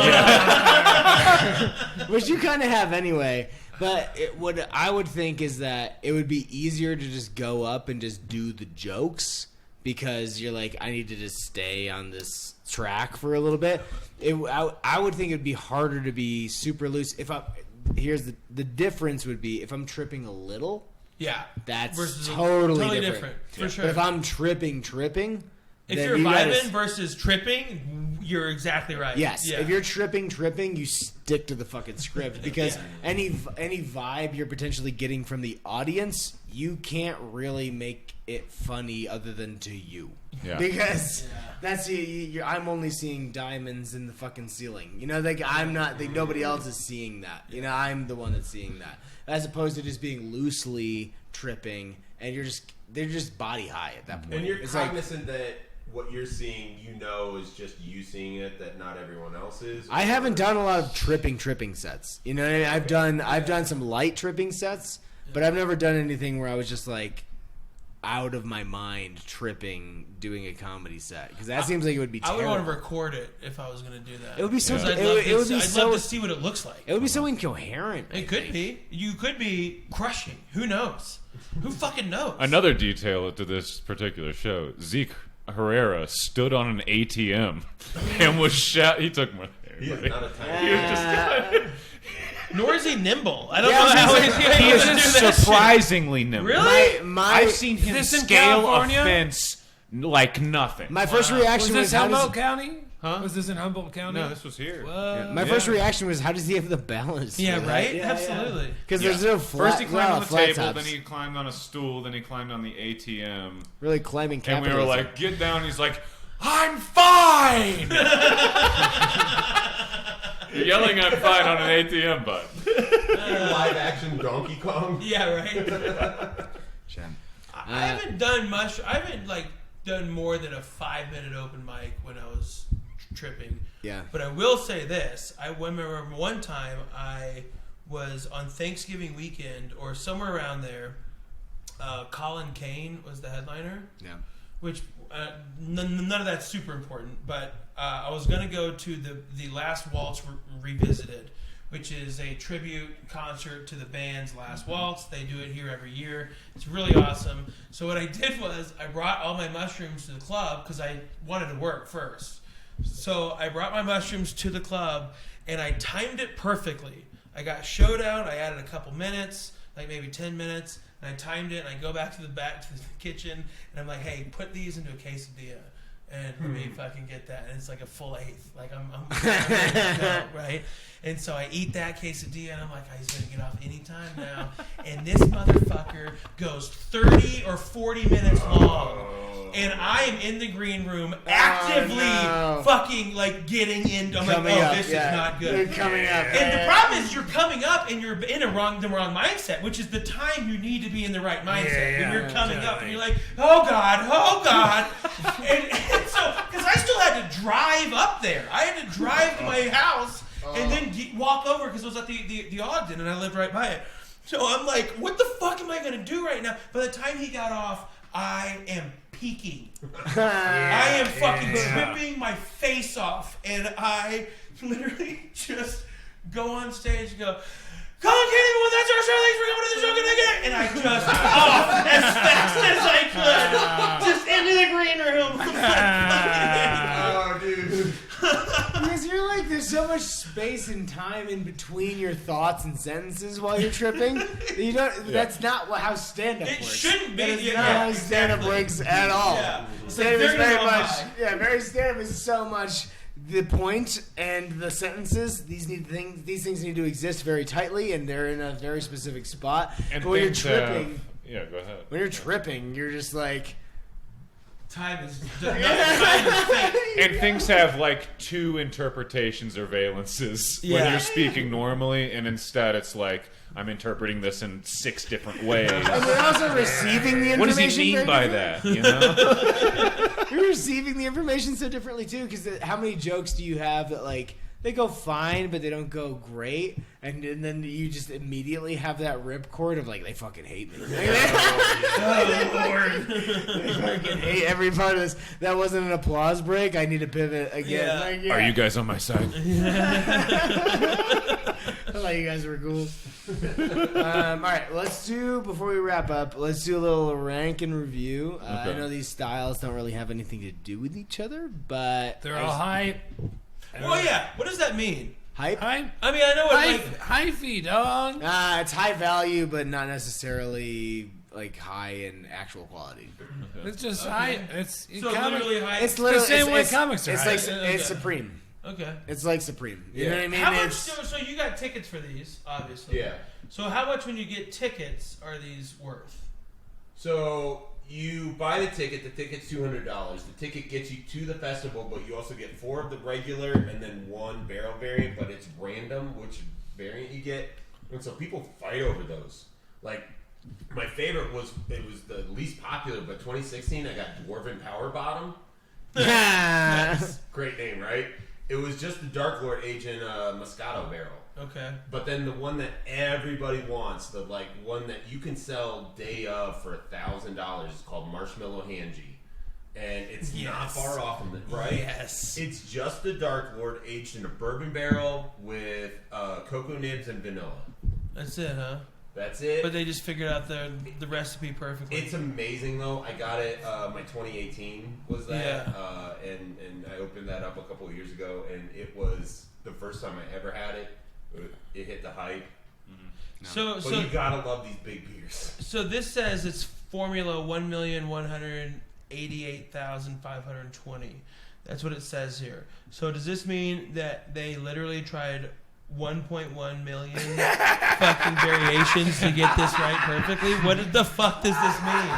Which you kind of have anyway. But what I would think is that it would be easier to just go up and just do the jokes because you're like, I need to just stay on this track for a little bit. I would think it would be harder to be super loose. Here's the difference would be if I'm tripping a little. Yeah, That's versus totally different. for sure. But if I'm tripping, if then you're you vibing gotta, versus tripping, you're exactly right. yes, Yeah. if you're tripping, you stick to the fucking script because any vibe you're potentially getting from the audience, you can't really make it funny other than to you. Yeah. Because that's I'm only seeing diamonds in the fucking ceiling. You know, like I'm not. Nobody else is seeing that. You know, I'm the one that's seeing that, as opposed to just being loosely tripping and they're just body high at that point. And you're It's cognizant that what you're seeing, is just you seeing it, that not everyone else is. I haven't done a lot of tripping sets. You know, I've done some light tripping sets, but I've never done anything where I was just like out of my mind tripping doing a comedy set because that seems like it would be terrible. I would want to record it if I was going to do that. It would be so. I'd love to see what it looks like. It would be so incoherent. It could be. You could be crushing. Who knows? Who fucking knows? Another detail to this particular show: Zeke Herrera stood on an ATM and was he took my. He is not a tiny. He was just. Nor is he nimble. I don't know how He is surprisingly nimble. Really? I've seen him This in scale a California? fence like nothing. My first reaction Was was this how does Humboldt County? Huh? Was this in Humboldt County? No, this was here. my first reaction was how does he have the balance? Yeah, right? Absolutely. Because there's no flat. First he climbed on the flat table, tops. then he climbed on a stool, then he climbed on the ATM. Really climbing And capitalism. we were like, get down. He's like, I'm fine! Yelling I'm fine on an ATM button. Live action Donkey Kong. Yeah, right? I haven't done much. I haven't done more than a 5-minute open mic when I was tripping. Yeah. But I will say this. I remember one time I was on Thanksgiving weekend or somewhere around there. Colin Kane was the headliner. Yeah. Which none of that's super important, but I was going to go to the Last Waltz Revisited, which is a tribute concert to the band's Last Waltz. They do it here every year. It's really awesome. So what I did was I brought all my mushrooms to the club because I wanted to work first. So I brought my mushrooms to the club, and I timed it perfectly. I got showdown. I added a couple minutes, like maybe 10 minutes, and I timed it, and I go back to the kitchen, and I'm like, hey, put these into a quesadilla. And let me fucking get that. And it's like a full eighth. Like, I'm ready to go, right? And so I eat that quesadilla, and I'm like, oh, he's going to get off any time now. And this motherfucker goes 30 or 40 minutes long. and I am in the green room actively fucking like getting into. I'm Coming like, up, this is not good. You're coming up. And the problem is you're coming up and you're in the wrong mindset, which is the time you need to be in the right mindset. When you're coming up and you're like, oh God. and so, because I still had to drive up there. I had to drive to my house and then walk over because it was at the Ogden and I lived right by it. So I'm like, what the fuck am I going to do right now? By the time he got off, I am peaking. I am fucking tripping my face off. And I literally just go on stage and go, come on, Katie, well, that's our show. Thanks for coming to the show. Can I get it? And I just off as fast as I could. Just into the green room. Oh, dude. Because you're like, there's so much space and time in between your thoughts and sentences while you're tripping. You don't. That's not how stand-up works. It shouldn't be. That is not how stand-up works at all. Yeah. Stand-up is very much. High. Yeah, very stand-up is so much. The point and the sentences, these things need to exist very tightly, and they're in a very specific spot. And but when you're things tripping, go ahead. when you're tripping, you're just like. Time is And things have like two interpretations or valences when you're speaking normally, and instead it's like I'm interpreting this in 6 different ways. And you're also receiving the information. What does he mean by that? You know, you're receiving the information so differently too. Because how many jokes do you have that like they go fine, but they don't go great, and then you just immediately have that ripcord of like they fucking hate me. oh Lord, they fucking hate every part of this. That wasn't an applause break. I need to pivot again. Yeah. Are you guys on my side? I thought you guys were cool. All right, before we wrap up, let's do a little rank and review. I know these styles don't really have anything to do with each other, but They're all hype. Well, yeah. What does that mean? hype. Hype? I mean, I know what Hyphy, dog. It's high value, but not necessarily like high in actual quality. It's just hype. It's so literally high. It's literally the same way comics are It's hype. like it's Supreme. Okay. It's like Supreme. You know what I mean? How much? So you got tickets for these, obviously. Yeah. So how much when you get tickets are these worth? So you buy the ticket. The ticket's $200. The ticket gets you to the festival, but you also get 4 of the regular and then 1 barrel variant. But it's random which variant you get, and so people fight over those. Like my favorite was the least popular, but 2016 I got Dwarven Power Bottom. Great name, right? It was just the Dark Lord aged in a Moscato barrel. Okay. But then the one that everybody wants, the like one that you can sell day of for $1,000 is called Marshmallow Hanji. And it's not far off from it, right? Yes. It's just the Dark Lord aged in a bourbon barrel with cocoa nibs and vanilla. That's it, huh? That's it. But they just figured out the recipe perfectly. It's amazing though. I got it. My 2018 was that, and I opened that up a couple of years ago, and it was the first time I ever had it. It hit the hype. Mm-hmm. No. So you gotta love these big beers. So this says it's formula 1,188,520. That's what it says here. So does this mean that they literally tried 1.1 million fucking variations to get this right perfectly? What the fuck does this mean?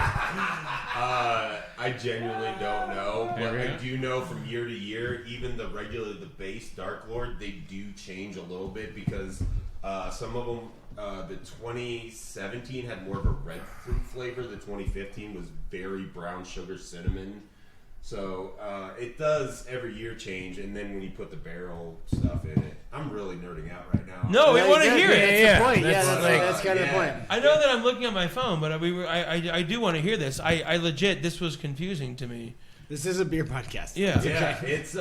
I genuinely don't know, but I do know from year to year, even the base Dark Lord, they do change a little bit because some of them, the 2017 had more of a red fruit flavor. The 2015 was very brown sugar cinnamon. So it does every year change, and then when you put the barrel stuff in it, I'm really nerding out right now. No, we want to hear it. That's the point. That's kind of the point. I know that I'm looking at my phone, but I do want to hear this. I legit, this was confusing to me. This is a beer podcast. Yeah. Yeah, it's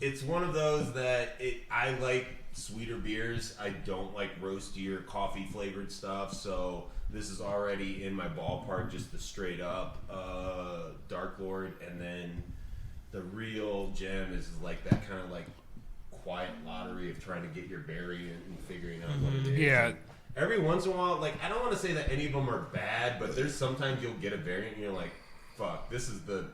it's one of those that I like sweeter beers. I don't like roasty or coffee flavored stuff, so this is already in my ballpark, just the straight up Dark Lord, and then the real gem is like that kind of like quiet lottery of trying to get your berry and figuring out what it is. Yeah. Every once in a while, like I don't want to say that any of them are bad, but there's sometimes you'll get a variant and you're like, fuck, this is the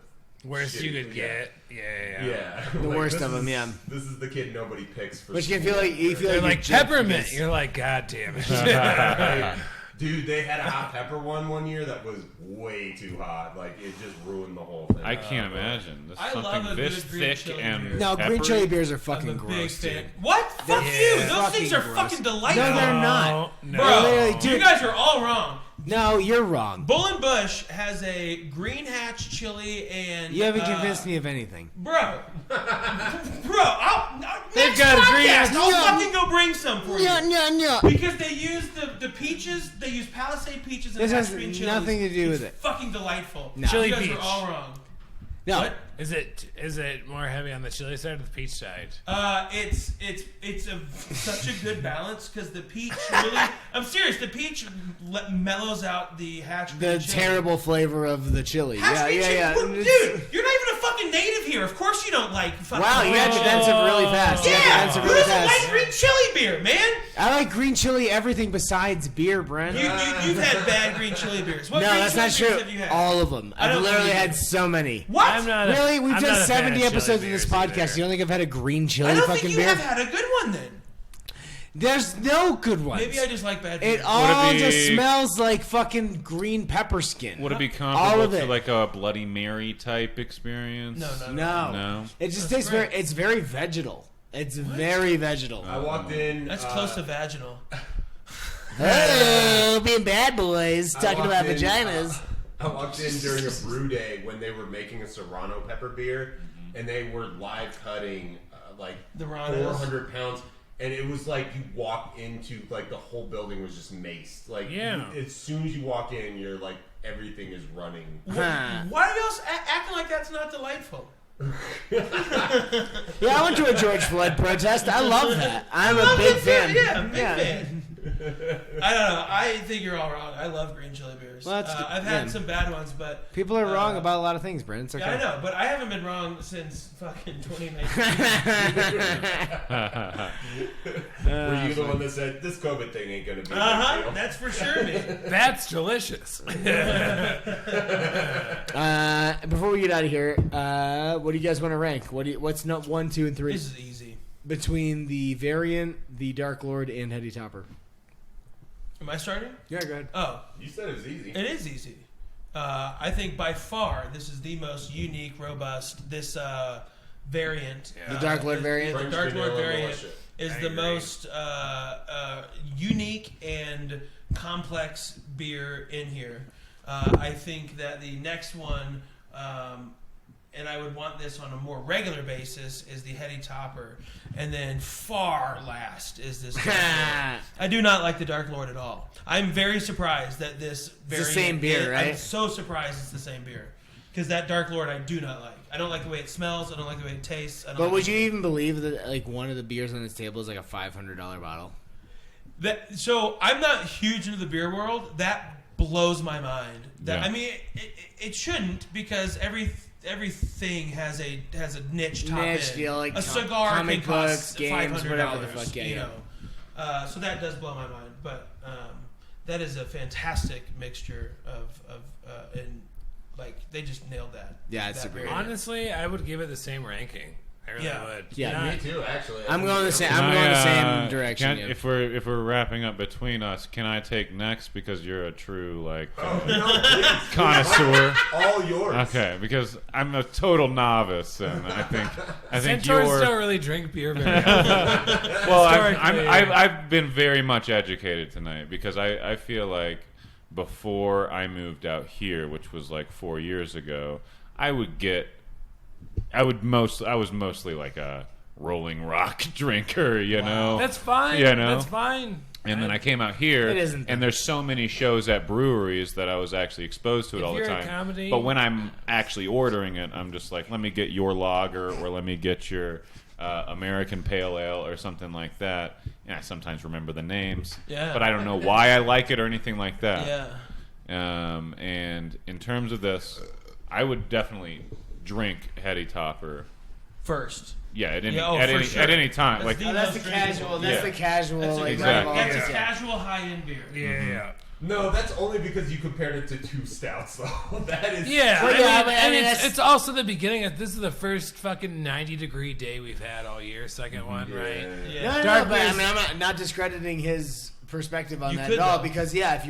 worst you could get. Yeah. The worst of them, yeah. This is the kid nobody picks for. Which can feel like you feel They're like you're peppermint. just- You're like, God damn it. Dude, they had a hot pepper one year that was way too hot. Like, it just ruined the whole thing. I can't imagine. This I love something a this good green thick chili and beer. No, green peppery. chili beers are I'm fucking a big gross, fan. dude. What? Fuck you! Those fucking things are gross. fucking delightful. No, they're not. No. Bro, Literally, you dude. guys are all wrong. No, you're wrong. Bull and Bush has a green hatch chili and You haven't convinced me of anything. Bro, They've next got a green podcast, hatch- I'll No. fucking go bring some for you. No. Because they use the peaches, they use Palisade peaches and This has green chilies. nothing to do with It's it. fucking delightful. No. Chili you guys peach. are all wrong. No. What? Is it more heavy on the chili side or the peach side? It's such a good balance because the peach really. I'm serious. The peach mellows out the hatch. The green chili. terrible flavor of the chili. Hatch green chili? Yeah. Dude, you're not even a fucking native here. Of course you don't like fucking. Wow, you got defensive really fast. You got Yeah, defensive who really doesn't fast. like green chili beer, man? I like green chili everything besides beer, Brent. You've had bad green chili beers. What No, green that's chili not beers true. have you had? All of them. I I've don't literally believe had you. so many. What? Really? We've I'm done not a fan 70 of chili episodes of this beers podcast. either. You don't think I've had a green chili I don't fucking think you beer? have had a good one then. There's no good ones. Maybe I just like bad beers. It all be- just smells like fucking green pepper skin. Would it be All comparable of to it. like a Bloody Mary type experience? No. No. It just tastes great. it's very vegetal. It's very vegetal. I walked in. That's close to vaginal. Oh, being bad boys, I talking walked about in, vaginas. I walked in during a brew day when they were making a Serrano pepper beer, and they were live cutting like The Ranas. 400 pounds, and it was like you walk into like the whole building was just maced. Like Yeah. as soon as you walk in, you're like everything is running. Huh. Why are you all acting like that's not delightful? Yeah, I went to a George Floyd protest. I love that. I'm a big fan. Yeah, I'm a big fan. I don't know. I think you're all wrong. I love green chili beers. Well, that's good. I've had Yeah. some bad ones, but People are wrong about a lot of things, Brent. It's okay. yeah, I know. But I haven't been wrong since fucking 2019. Were you the one that said this COVID thing ain't gonna be a big deal? That's for sure, man. That's delicious. Before we get out of here, what do you guys want to rank? What's not 1, 2, and 3 This is easy. between the variant, the Dark Lord, and Heady Topper? Am I starting? Yeah, go ahead. Oh, You said it was easy. it is easy. I think by far this is the most unique, robust. This variant, The Dark Lord variant? the French Dark Lord vanilla variant, bullshit. is I the agree. most unique and complex beer in here. I think that the next one, and I would want this on a more regular basis, is the Heady Topper, and then far last is this Dark Lord. I do not like the Dark Lord at all. I'm very surprised that this variant same beer, right? I'm so surprised it's the same beer. Because that Dark Lord I do not like. I don't like the way it smells. I don't like the way it tastes. I don't But like would the- you even believe that like one of the beers on this table is like a $500 bottle? So I'm not huge into the beer world. That blows my mind. That Yeah. I mean, it shouldn't, because everything has a niche top Niche, end. you know, like a cigar comic can cost books, games, $500, whatever the fuck, yeah, you yeah. know. So that does blow my mind. But that is a fantastic mixture of and like they just nailed that. Yeah, it's that super variant. Honestly, I would give it the same ranking. I really Yeah. would. Yeah, Not- Me too, actually. I'm going the same. Can I'm I, going the same direction. can- yeah. If we're wrapping up between us, can I take next because you're a true like Oh, no, please. connoisseur? All yours. Okay, because I'm a total novice, and I think Centaurs you're. don't really drink beer very often. Well, historically. I've been very much educated tonight because I feel like before I moved out here, which was like 4 years ago, I was mostly like a Rolling Rock drinker, you know. That's fine. You know? That's fine. And then I came out here, It isn't, and there's so many shows at breweries that I was actually exposed to it If all the you're a time. comedy- But when I'm actually ordering it, I'm just like, let me get your lager, or let me get your American Pale Ale, or something like that. And I sometimes remember the names, Yeah. but I don't know why I like it or anything like that. Yeah. And in terms of this, I would definitely drink Heady Topper. First. Yeah, at any Yeah, oh, at for any sure. at any time. That's like the- That's the casual. That's Yeah. the casual. That's a, like, Exactly. that's a yeah. casual high-end beer. Yeah. No, that's only because you compared it to two stouts, though. That is. Yeah, Well, I yeah, mean, but, I and mean, it's, that's- it's also the beginning of this is the first fucking 90-degree day we've had all year. Second one, right? Yeah. No, Dark but I beers- mean, I'm not discrediting his perspective on You that could, at all though. because if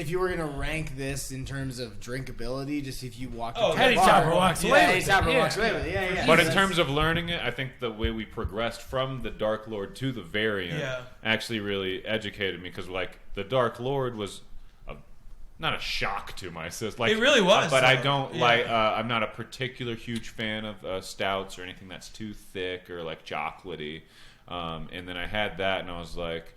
you were gonna rank this in terms of drinkability, just if you walk into Heady a bar, Chopper walks away Heady with it. Chopper Yeah. walks away with it. Yeah. But in terms of learning it, I think the way we progressed from the Dark Lord to the variant actually really educated me because, like, the Dark Lord was not a shock to my system. Like, It really was, But I though. don't Yeah. like. I'm not a particular huge fan of stouts or anything that's too thick or like chocolatey. And then I had that, and I was like,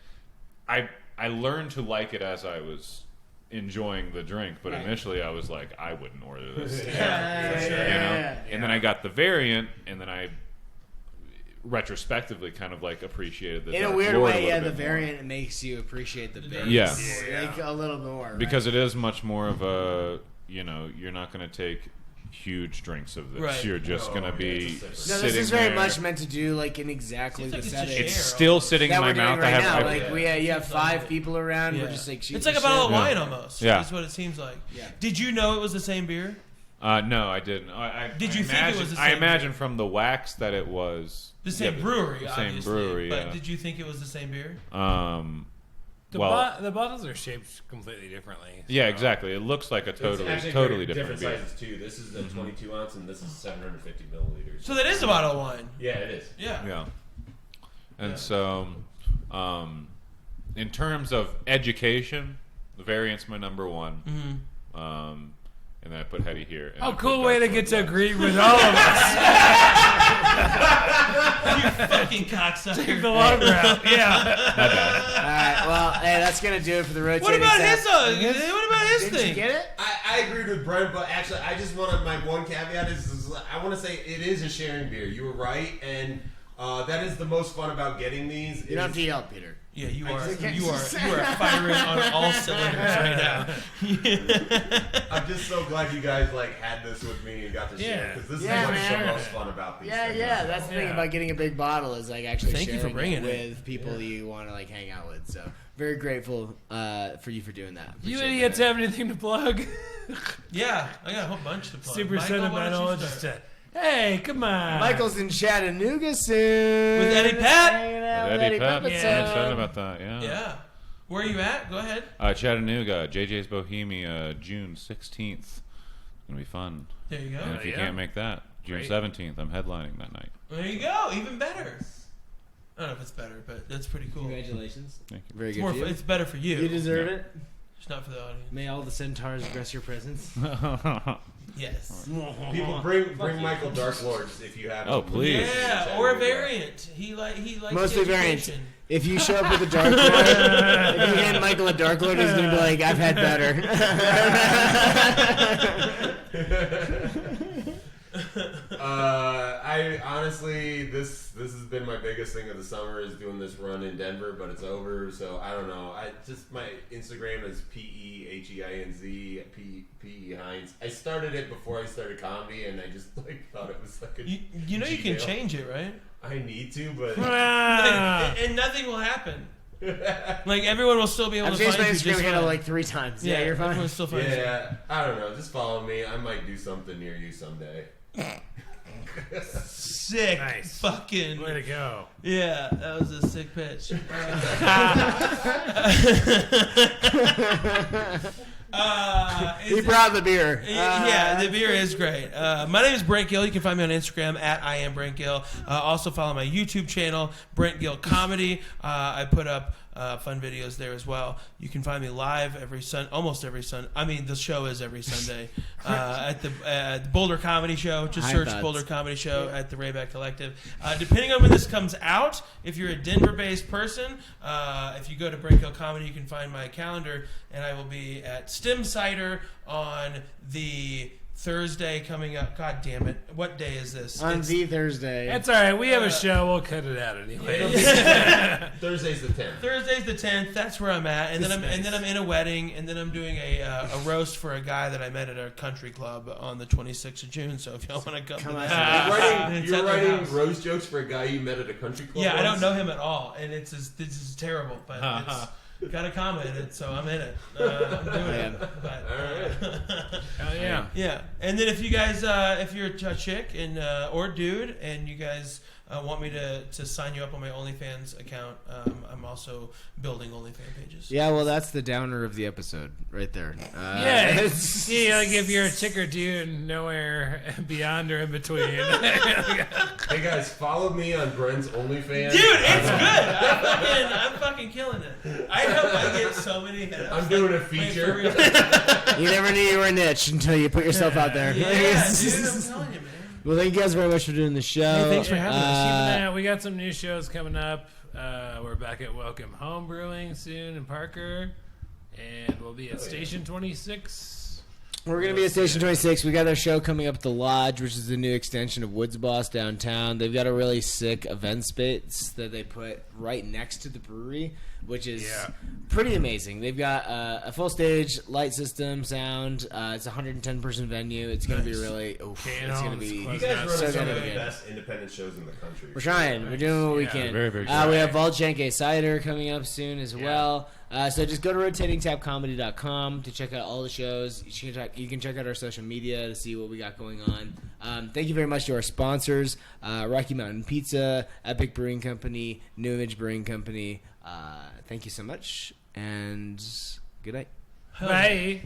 I learned to like it as I was enjoying the drink, but initially I was like, I wouldn't order this. You know? And then I got the variant, and then I retrospectively kind of like appreciated the in a Dark weird Lord way, little the bit more. variant makes you appreciate the base. Yeah. Like a little more. Right? Because it is much more of a, you're not going to take huge drinks of this. Right. You're just going to be no, sitting this is very there. much meant to do like in exactly the It's setting. It's still sitting that in my we're doing mouth. right I now. have Like you have 5 people around. We're just like shooting It's like a shit. bottle of wine almost. Yeah. That's what it seems like. Yeah. Did you know it was the same beer? No, I didn't. Did you think it was the I same imagine beer? from the wax that it was The same brewery, The obviously. same brewery, But yeah. did you think it was the same beer? The bottles are shaped completely differently. Yeah, so- exactly. It looks like a It's totally actually different beer. sizes too. This is a 22 ounce and this is 750 milliliters. So that is a bottle of wine. Yeah, it is. Yeah. Yeah. And so, in terms of education, the variant's my number one. Mm-hmm. And then I put Heady here. And I Oh, put cool Dark way to Lord get to last. agree with all of us. You fucking cocksucker. Take the long route. Yeah. My bad. All right. Well, hey, that's gonna do it for the rotating. What about tap. his? What about his Didn't thing? you get it? I agreed with Brent, but actually, I just want to. My one caveat is I want to say it is a sharing beer. You were right, and that is the most fun about getting these. You don't have to yell, Peter. Yeah, you I are. just can't You are. say You are firing on all cylinders right now. I'm just so glad you guys like had this with me and got to share Yeah. because this Yeah, is what's man. the most fun about these. Yeah, things. yeah. That's the thing Yeah. about getting a big bottle is like actually Thank you sharing for bringing it it. with people you want to like hang out with. So very grateful for you for doing that. You Appreciate idiots that. have anything to plug? Yeah, I got a whole bunch to plug. Super Michael, why don't sentimental. you Just start? hey, come on. Michael's in Chattanooga soon With Eddie Pep. Hanging out with Eddie Pep. Pep. Yeah. I'm excited about that. Yeah. Yeah. Where are you at? Go ahead. Chattanooga, JJ's Bohemia, June 16th. It's gonna be fun. There you go. And if you yeah. can't make that, June Great. 17th, I'm headlining that night. There you go. Even better. I don't know if it's better, but that's pretty cool. Congratulations. Thank you. Very It's good. more. for you. It's better for you. You deserve Yeah. it. It's not for the audience. May all the centaurs bless your presence. Yes. People bring Michael Dark Lords if you have. Oh, them. please. Yeah, or a variant. He likes Mostly the variants. education. If you show up with a Dark Lord, if you hand Michael a Dark Lord, he's gonna be like, "I've had better." I honestly, this has been my biggest thing of the summer is doing this run in Denver, but it's over. So I don't know. My Instagram is PEHEINZ Heinz. I started it before I started comedy, and I just like thought it was like a. You know you can Gmail. change it, right? I need to, but And nothing will happen. Like everyone will still be able I've to changed find my you Instagram just handle fine. like 3 times. Yeah, you're fine. Everyone still finds you. yeah, I don't know. Just follow me. I might do something near you someday. Sick. Nice. Fucking. Way to go. Yeah, that was a sick pitch. He brought the beer. Yeah, the beer is great. My name is Brent Gill. You can find me on Instagram at I am Brent Gill. Also follow my YouTube channel, Brent Gill Comedy. I put up fun videos there as well. You can find me live almost every Sunday. I mean, the show is every Sunday at the Boulder Comedy Show. Just Hi, search buds. Boulder Comedy Show at the Rayback Collective. Depending on when this comes out, if you're a Denver-based person, if you go to Brent Gill Comedy, you can find my calendar, and I will be at Stem Cider on the Thursday coming up. God damn it! What day is this? On It's- the Thursday. That's all right. We have a show. We'll cut it out anyway. Thursday's the 10th. Thursday's the 10th. That's where I'm at, and then I'm in a wedding, and then I'm doing a roast for a guy that I met at a country club on the 26th of June. So if y'all want to come to that, It's You're at their writing house. rose jokes for a guy you met at a country club. Yeah, I don't once? know him at all, and this is terrible, but it's got a comment in it, so I'm in it. I'm doing it. But, Hell yeah. yeah, and then if you guys, if you're a chick and or dude, and you guys want me to sign you up on my OnlyFans account, I'm also building OnlyFans pages. Yeah, well, that's the downer of the episode right there. Yeah, like if you're a chick or two and nowhere beyond or in between. Hey guys, follow me on Brent's OnlyFans. Dude, it's good. I'm fucking killing it. I hope I get so many hit-ups. I'm doing a feature. You never knew you were a niche until you put yourself out there. Yeah, dude, I'm telling you, man. Well, thank you guys very much for doing the show. Hey, thanks for having us. We got some new shows coming up. We're back at Welcome Home Brewing soon in Parker, and we'll be at Station 26. We're going to be at Station 26. We got our show coming up at the Lodge, which is the new extension of Woods Boss downtown. They've got a really sick event space that they put right next to the brewery, which is pretty amazing. They've got a full stage, light system, sound. It's a 110-person venue. It's going to be really... it's going to be... You guys run some of the best independent shows in the country. We're trying. We're doing what we can. Very, very we have Volchanke Cider coming up soon as well. So just go to rotatingtapcomedy.com to check out all the shows. You can check out our social media to see what we got going on. Thank you very much to our sponsors, Rocky Mountain Pizza, Epic Brewing Company, New Image Brewing Company. Thank you so much, and good night. Bye.